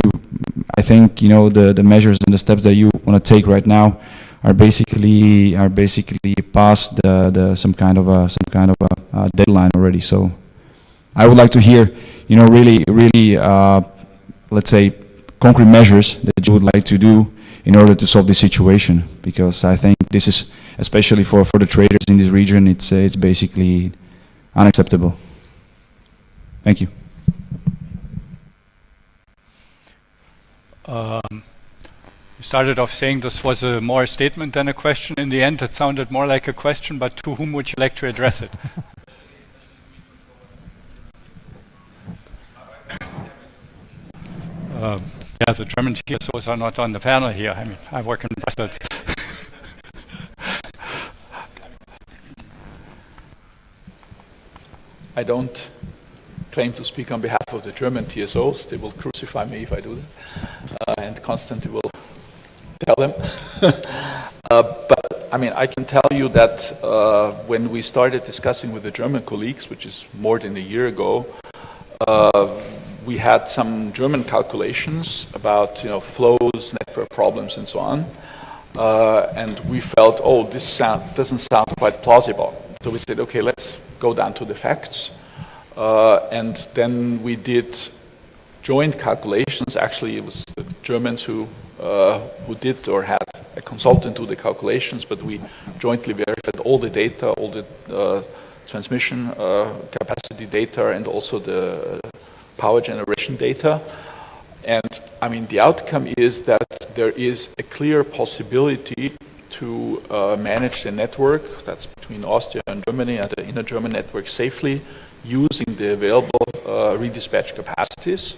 I think the measures and the steps that you want to take right now are basically past some kind of a deadline already. So I would like to hear, really, let's say, concrete measures that you would like to do in order to solve this situation, because I think this is, especially for the traders in this region, it's basically unacceptable. Thank you. You started off saying this was more a statement than a question. In the end, it sounded more like a question, but to whom would you like to address it? Yeah, the German TSOs are not on the panel here. I mean, I work in Brussels. I don't claim to speak on behalf of the German TSOs. They will crucify me if I do that. And Konstantin will tell them. But I mean, I can tell you that when we started discussing with the German colleagues, which is more than a year ago, we had some German calculations about flows, network problems, and so on, and we felt, oh, this doesn't sound quite plausible. So we said, okay, let's go down to the facts, and then we did joint calculations. Actually, it was the Germans who did, or had a consultant do the calculations, but we jointly verified all the data, all the transmission capacity data, and also the power generation data. And I mean, the outcome is that there is a clear possibility to manage the network that's between Austria and Germany and the inner German network safely using the available redispatch capacities.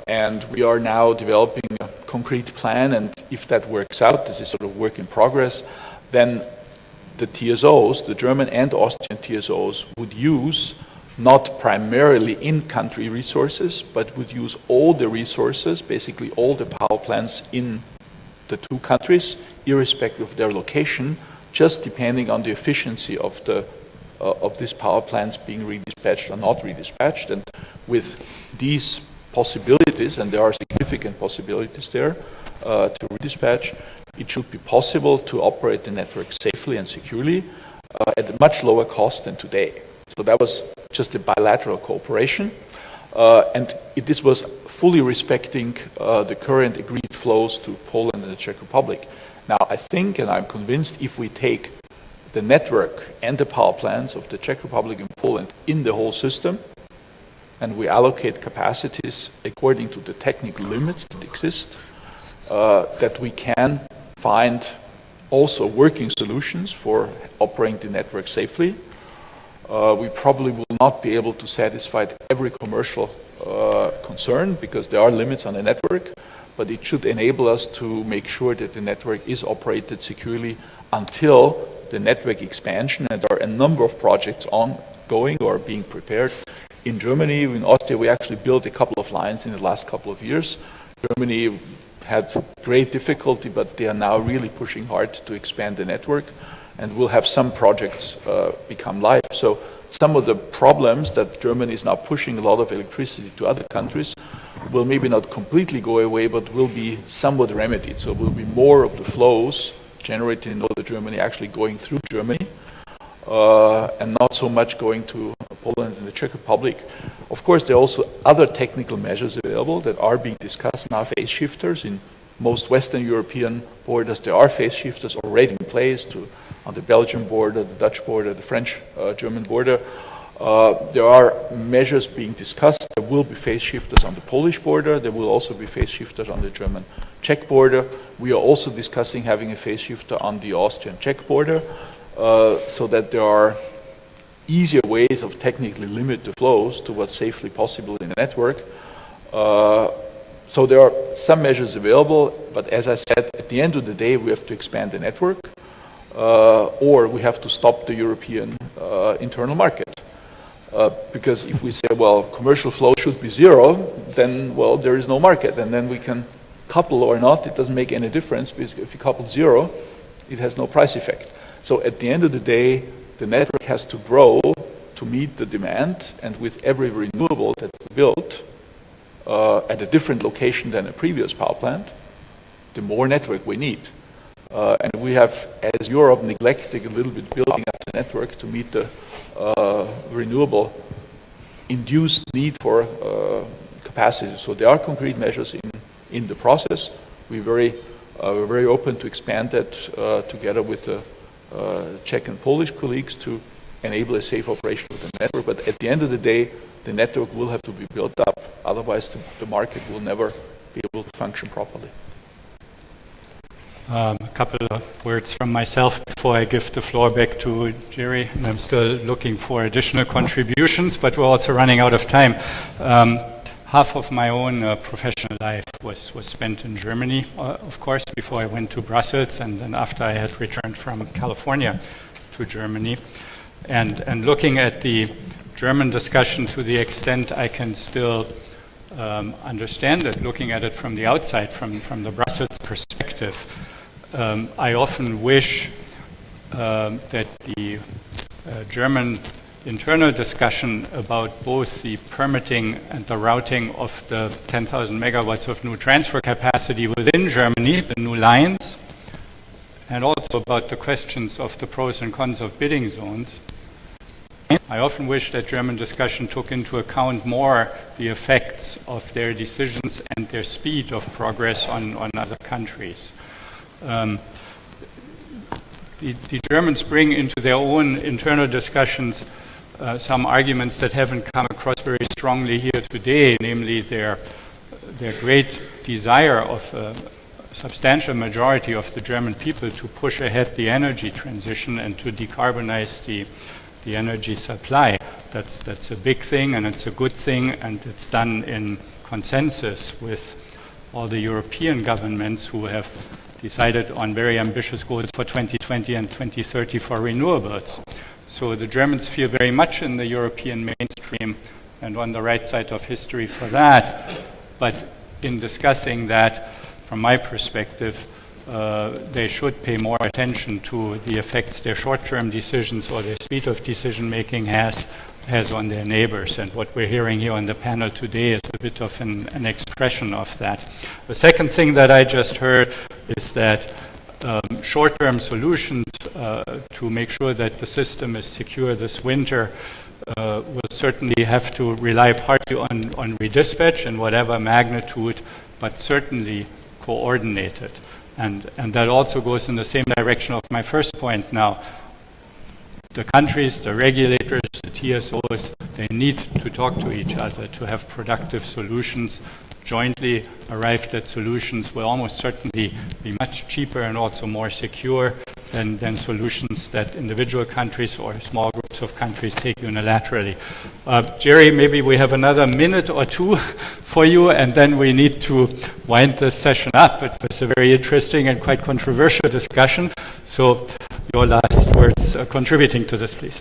And we are now developing a concrete plan, and if that works out, this is sort of work in progress, then the TSOs, the German and Austrian TSOs, would use not primarily in-country resources, but would use all the resources, basically all the power plants in the two countries, irrespective of their location, just depending on the efficiency of these power plants being redispatched or not redispatched. And with these possibilities, and there are significant possibilities there to redispatch, it should be possible to operate the network safely and securely at a much lower cost than today. So that was just a bilateral cooperation, and this was fully respecting the current agreed flows to Poland and the Czech Republic. Now, I think, and I'm convinced, if we take the network and the power plants of the Czech Republic and Poland in the whole system, and we allocate capacities according to the technical limits that exist, that we can find also working solutions for operating the network safely. We probably will not be able to satisfy every commercial concern because there are limits on the network, but it should enable us to make sure that the network is operated securely until the network expansion, and there are a number of projects ongoing or being prepared. In Germany, in Austria, we actually built a couple of lines in the last couple of years. Germany had great difficulty, but they are now really pushing hard to expand the network, and we'll have some projects become live. So some of the problems that Germany is now pushing a lot of electricity to other countries will maybe not completely go away, but will be somewhat remedied. So will be more of the flows generated in northern Germany actually going through Germany, and not so much going to Poland and the Czech Republic. Of course, there are also other technical measures available that are being discussed now. Phase shifters in most Western European borders, there are phase shifters already in place on the Belgian border, the Dutch border, the French-German border. There are measures being discussed. There will be phase shifters on the Polish border. There will also be phase shifters on the German-Czech border. We are also discussing having a phase shifter on the Austrian-Czech border, so that there are easier ways of technically limit the flows to what's safely possible in the network. So there are some measures available, but as I said, at the end of the day, we have to expand the network, or we have to stop the European internal market. Because if we say, well, commercial flow should be zero, then, well, there is no market, and then we can couple or not, it doesn't make any difference, because if you couple zero, it has no price effect. So at the end of the day, the network has to grow to meet the demand, and with every renewable that we build at a different location than a previous power plant, the more network we need. And we have, as Europe, neglected a little bit building up the network to meet the renewable induced need for capacity. So there are concrete measures in the process. We're very open to expand that together with the Czech and Polish colleagues to enable a safe operation of the network. But at the end of the day, the network will have to be built up. Otherwise, the market will never be able to function properly. A couple of words from myself before I give the floor back to Jíři. And I'm still looking for additional contributions, but we're also running out of time. Half of my own professional life was spent in Germany, of course, before I went to Brussels, and then after I had returned from California to Germany. And looking at the German discussion to the extent I can still understand it, looking at it from the outside, from the Brussels perspective, I often wish that the German internal discussion about both the permitting and the routing of the 10,000 megawatts of new transfer capacity within Germany, the new lines, and also about the questions of the pros and cons of bidding zones. I often wish that German discussion took into account more the effects of their decisions and their speed of progress on other countries. The Germans bring into their own internal discussions some arguments that haven't come across very strongly here today, namely their great desire of a substantial majority of the German people to push ahead the energy transition and to decarbonize the energy supply. That's a big thing, and it's a good thing, and it's done in consensus with all the European governments who have decided on very ambitious goals for 2020 and 2030 for renewables. So the Germans feel very much in the European mainstream and on the right side of history for that. But in discussing that, from my perspective, they should pay more attention to the effects their short-term decisions or their speed of decision-making has on their neighbors. And what we're hearing here on the panel today is a bit of an expression of that. The second thing that I just heard is that short-term solutions to make sure that the system is secure this winter will certainly have to rely partly on redispatch in whatever magnitude, but certainly coordinated. And that also goes in the same direction of my first point now. The countries, the regulators, the TSOs, they need to talk to each other to have productive solutions. jointly arrived at solutions will almost certainly be much cheaper and also more secure than solutions that individual countries or small groups of countries take unilaterally. Jíři, maybe we have another minute or two for you, and then we need to wind this session up. It was a very interesting and quite controversial discussion. So your last words contributing to this, please.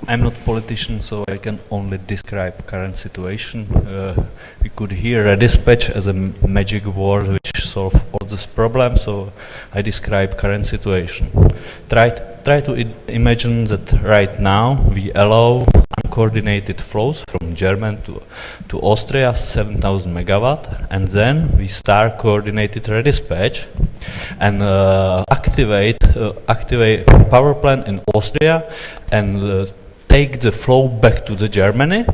I'm not a politician, so I can only describe current situation. We could hear a dispatch as a magic word which solves all this problem, so I describe current situation. Try to imagine that right now we allow uncoordinated flows from Germany to Austria, 7,000 megawatt, and then we start coordinated redispatch and activate power plant in Austria and take the flow back to the Germany.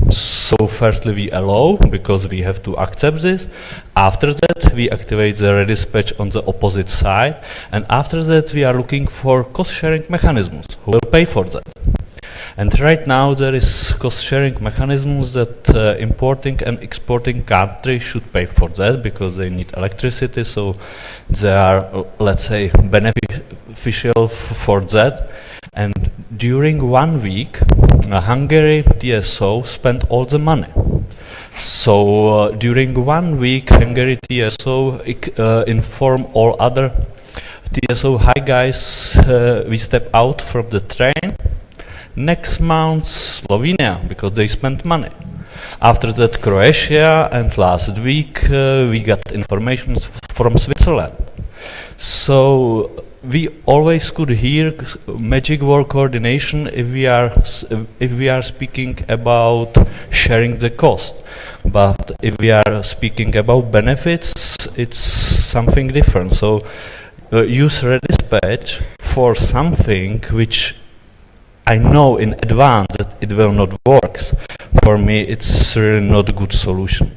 So firstly we allow, because we have to accept this. After that we activate the redispatch on the opposite side, and after that we are looking for cost sharing mechanisms. Who will pay for that? And right now there is cost sharing mechanisms that importing and exporting countries should pay for that because they need electricity, so they are, let's say, beneficial for that. And during 1 week, Hungary TSO spent all the money. So during 1 week, Hungary TSO inform all other TSO, hi guys, we step out from the train. Next month, Slovenia, because they spent money. After that, Croatia, and last week we got information from Switzerland. So we always could hear magic word coordination if we are speaking about sharing the cost. But if we are speaking about benefits, it's something different. So use redispatch for something which I know in advance that it will not work. For me, it's really not a good solution.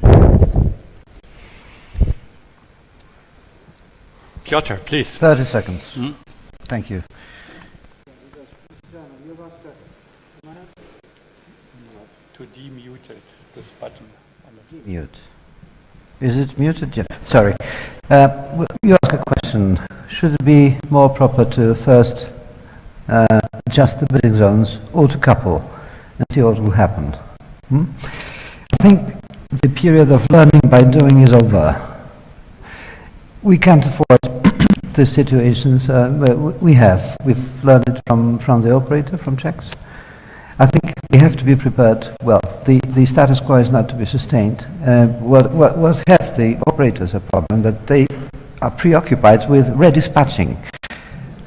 Piotr, please. 30 seconds. Thank you. To demute it, this button. Mute. Is it muted? Yeah. Sorry. You ask a question. Should it be more proper to first adjust the bidding zones or to couple and see what will happen? I think the period of learning by doing is over. We can't afford the situations we've learned it from the operator, from checks. I think we have to be prepared. Well, the status quo is not to be sustained. What have the operators a problem that they are preoccupied with redispatching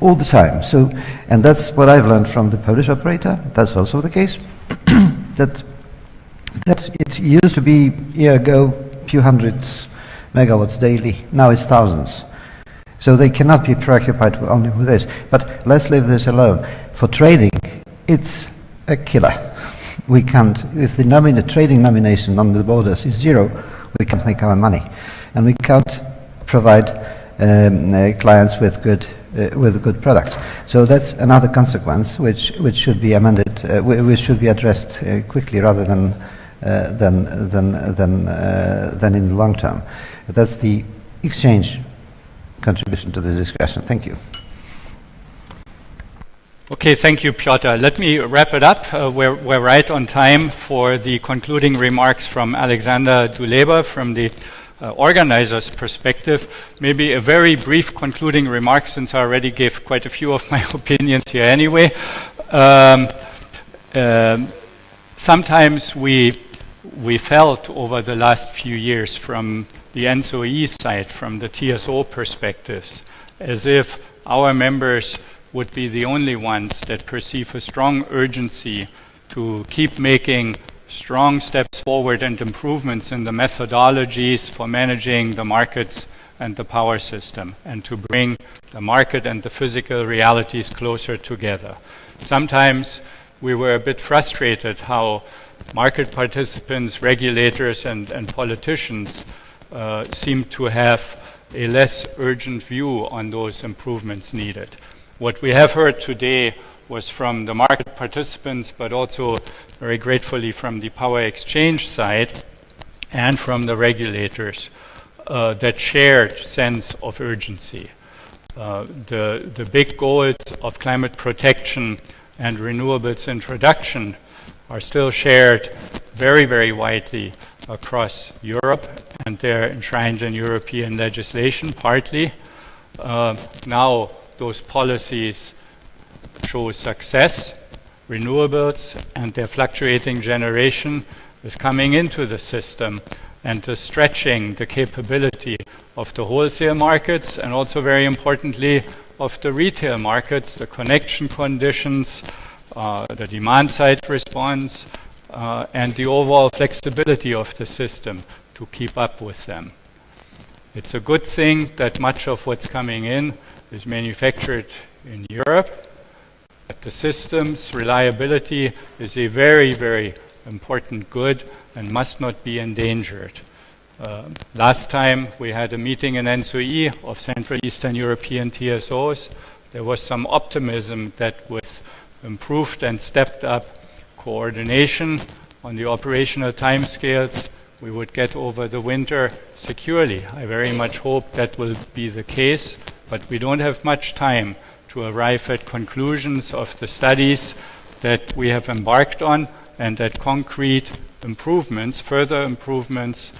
all the time. So, and that's what I've learned from the Polish operator. That's also the case. that it used to be a year ago, few hundred megawatts daily. Now it's thousands. So they cannot be preoccupied only with this. But let's leave this alone. For trading, it's a killer. We can't, if the trading nomination on the borders is zero, we can't make our money. And we can't provide clients with good products. So that's another consequence which should be amended, which should be addressed quickly rather than in the long term. That's the exchange contribution to this discussion. Thank you. Okay, thank you, Piotr. Let me wrap it up. We're right on time for the concluding remarks from Alexander Duleba from the organizer's perspective. Maybe a very brief concluding remark, since I already gave quite a few of my opinions here anyway. Sometimes we felt over the last few years from the ENTSO-E side, from the TSO perspectives, as if our members would be the only ones that perceive a strong urgency to keep making strong steps forward and improvements in the methodologies for managing the markets and the power system, and to bring the market and the physical realities closer together. Sometimes we were a bit frustrated how market participants, regulators, and politicians seem to have a less urgent view on those improvements needed. What we have heard today was from the market participants, but also very gratefully from the power exchange side, and from the regulators that shared sense of urgency. The big goals of climate protection and renewables introduction are still shared very, very widely across Europe, and they're enshrined in European legislation partly. Now those policies show success. Renewables and their fluctuating generation is coming into the system and is stretching the capability of the wholesale markets and also very importantly of the retail markets, the connection conditions, the demand side response, and the overall flexibility of the system to keep up with them. It's a good thing that much of what's coming in is manufactured in Europe, but the system's reliability is a very, very important good and must not be endangered. Last time we had a meeting in ENTSO-E of Central Eastern European TSOs. There was some optimism that with improved and stepped up coordination on the operational timescales, we would get over the winter securely. I very much hope that will be the case, but we don't have much time to arrive at conclusions of the studies that we have embarked on and at concrete improvements, further improvements,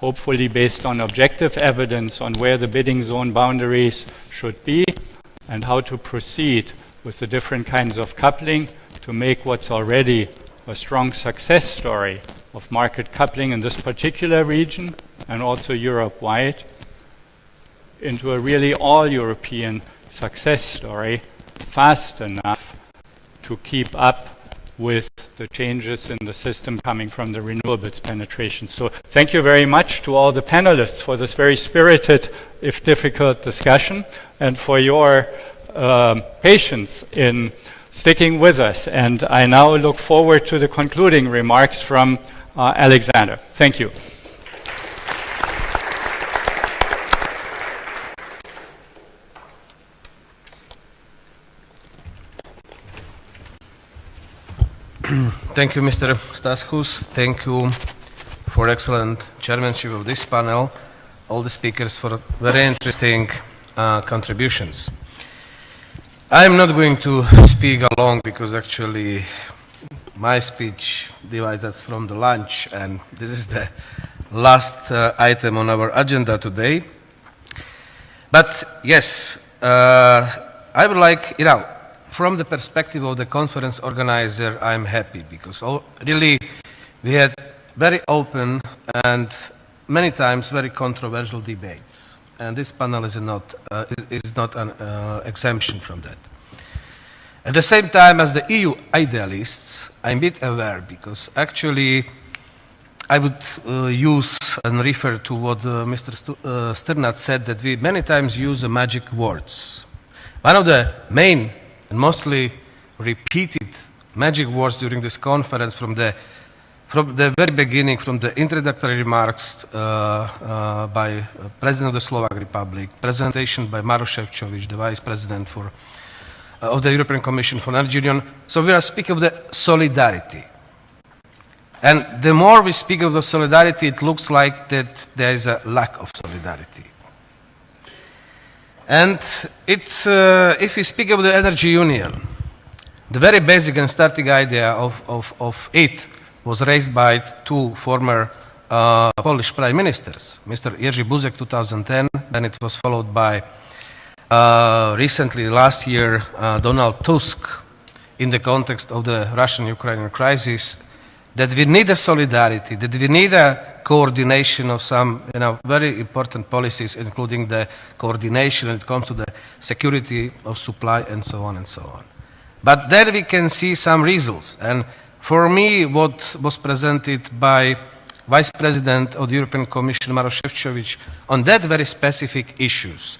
hopefully based on objective evidence on where the bidding zone boundaries should be and how to proceed with the different kinds of coupling to make what's already a strong success story of market coupling in this particular region and also Europe-wide into a really all-European success story fast enough to keep up with the changes in the system coming from the renewables penetration. So thank you very much to all the panelists for this very spirited, if difficult, discussion and for your patience in sticking with us. And I now look forward to the concluding remarks from Alexander. Thank you. Thank you, Mr. Staschus. Thank you for excellent chairmanship of this panel. All the speakers for very interesting contributions. I'm not going to speak along because actually my speech divides us from the lunch, and this is the last item on our agenda today. But yes, I would like, from the perspective of the conference organizer, I'm happy because really we had very open and many times very controversial debates, and this panel is not an exemption from that. At the same time, as the EU idealists, I'm a bit aware because actually I would use and refer to what Mr. Strand said, that we many times use the magic words. One of the main and mostly repeated magic words during this conference from the very beginning, from the introductory remarks by President of the Slovak Republic, presentation by Maroš Šefčovič, the Vice President of the European Commission for Energy Union. So we are speaking of the solidarity. And the more we speak of the solidarity, it looks like that there is a lack of solidarity. And it's, if we speak of the energy union, the very basic and starting idea of it was raised by two former Polish prime ministers, Mr. Jíři Buzek 2010, then it was followed by recently last year Donald Tusk in the context of the Russian-Ukrainian crisis, that we need a solidarity, that we need a coordination of some very important policies, including the coordination when it comes to the security of supply and so on and so on. But then we can see some results. And for me, what was presented by Vice President of the European Commission, Maroš Šefčovič, on that very specific issues,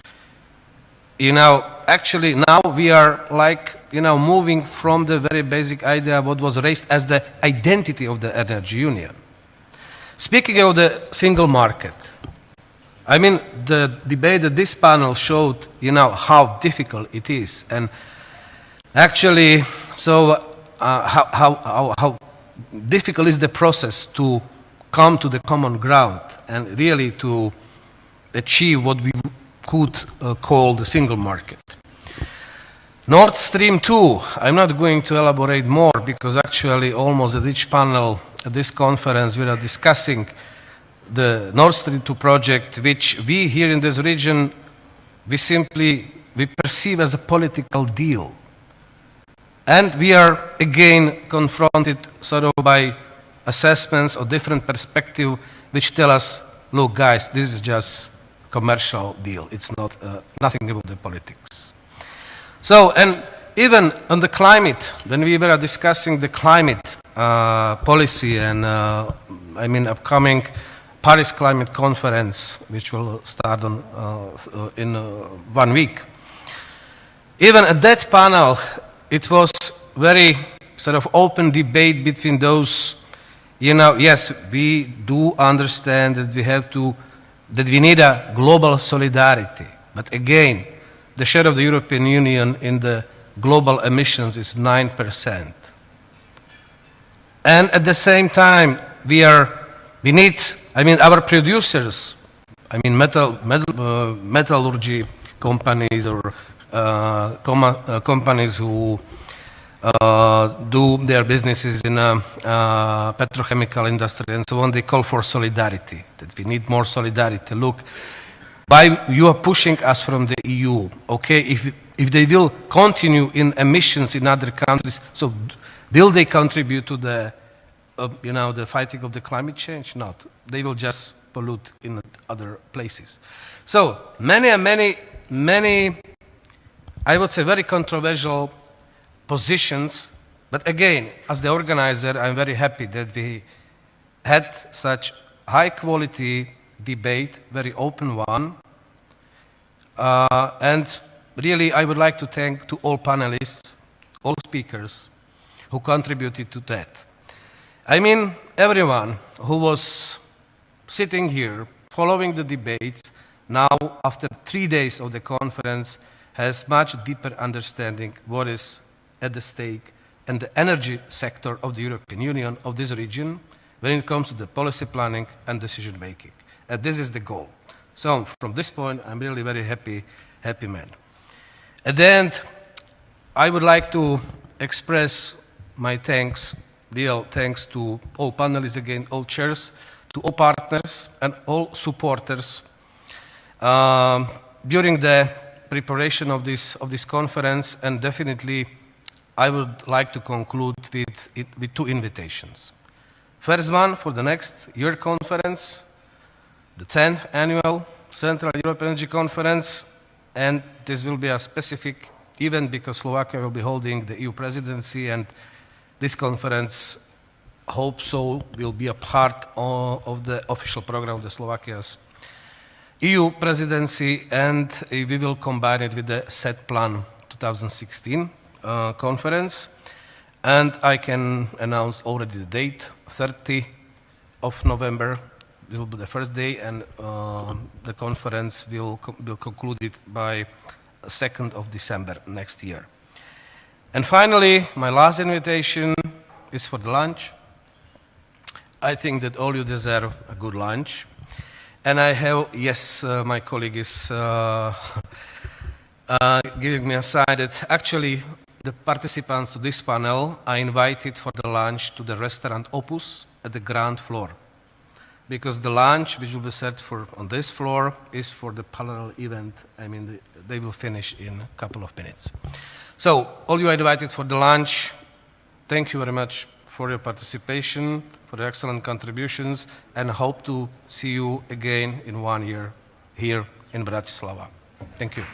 actually now we are like, moving from the very basic idea of what was raised as the identity of the energy union. Speaking of the single market, I mean, the debate that this panel showed, how difficult it is. And actually, so how difficult is the process to come to the common ground and really to achieve what we could call the single market. Nord Stream 2, I'm not going to elaborate more because actually almost at each panel at this conference we are discussing the Nord Stream 2 project, which we here in this region, we perceive as a political deal. And we are again confronted sort of by assessments or different perspectives which tell us, look guys, this is just commercial deal. It's not nothing about the politics. So, and even on the climate, when we were discussing the climate policy and upcoming Paris Climate Conference, which will start in 1 week. Even at that panel, it was very sort of open debate between those, yes, we do understand that that we need a global solidarity. But again, the share of the European Union in the global emissions is 9%. And at the same time, we need, our producers, metallurgy companies or companies who do their businesses in petrochemical industry and so on, they call for solidarity, that we need more solidarity. Look, you are pushing us from the EU, okay, if they will continue in emissions in other countries, so will they contribute to the the fighting of the climate change? Not. They will just pollute in other places. So many, I would say very controversial positions, but again, as the organizer, I'm very happy that we had such high quality debate, very open one, and really I would like to thank to all panelists, all speakers who contributed to that. Everyone who was sitting here following the debates now after 3 days of the conference has much deeper understanding what is at the stake and the energy sector of the European Union, of this region, when it comes to the policy planning and decision making. And this is the goal. So from this point, I'm really very happy man. At the end, I would like to express my thanks, real thanks to all panelists again, all chairs, to all partners and all supporters. During the preparation of this conference, and definitely I would like to conclude with 2 invitations. First one for the next year conference, the 10th annual Central Europe Energy Conference, and this will be a specific event because Slovakia will be holding the EU presidency, and this conference, hope so, will be a part of the official program of the Slovakia's EU presidency, and we will combine it with the set plan 2016 conference. And I can announce already the date, 30 of November will be the first day, and the conference will conclude it by 2nd of December next year. And finally, my last invitation is for the lunch. I think that all you deserve a good lunch. And I have, yes, my colleague is giving me a sign that actually the participants to this panel are invited for the lunch to the restaurant Opus at the ground floor. Because the lunch, which will be set on this floor, is for the parallel event. They will finish in a couple of minutes. So, all you are invited for the lunch. Thank you very much for your participation, for the excellent contributions, and hope to see you again in 1 year here in Bratislava. Thank you.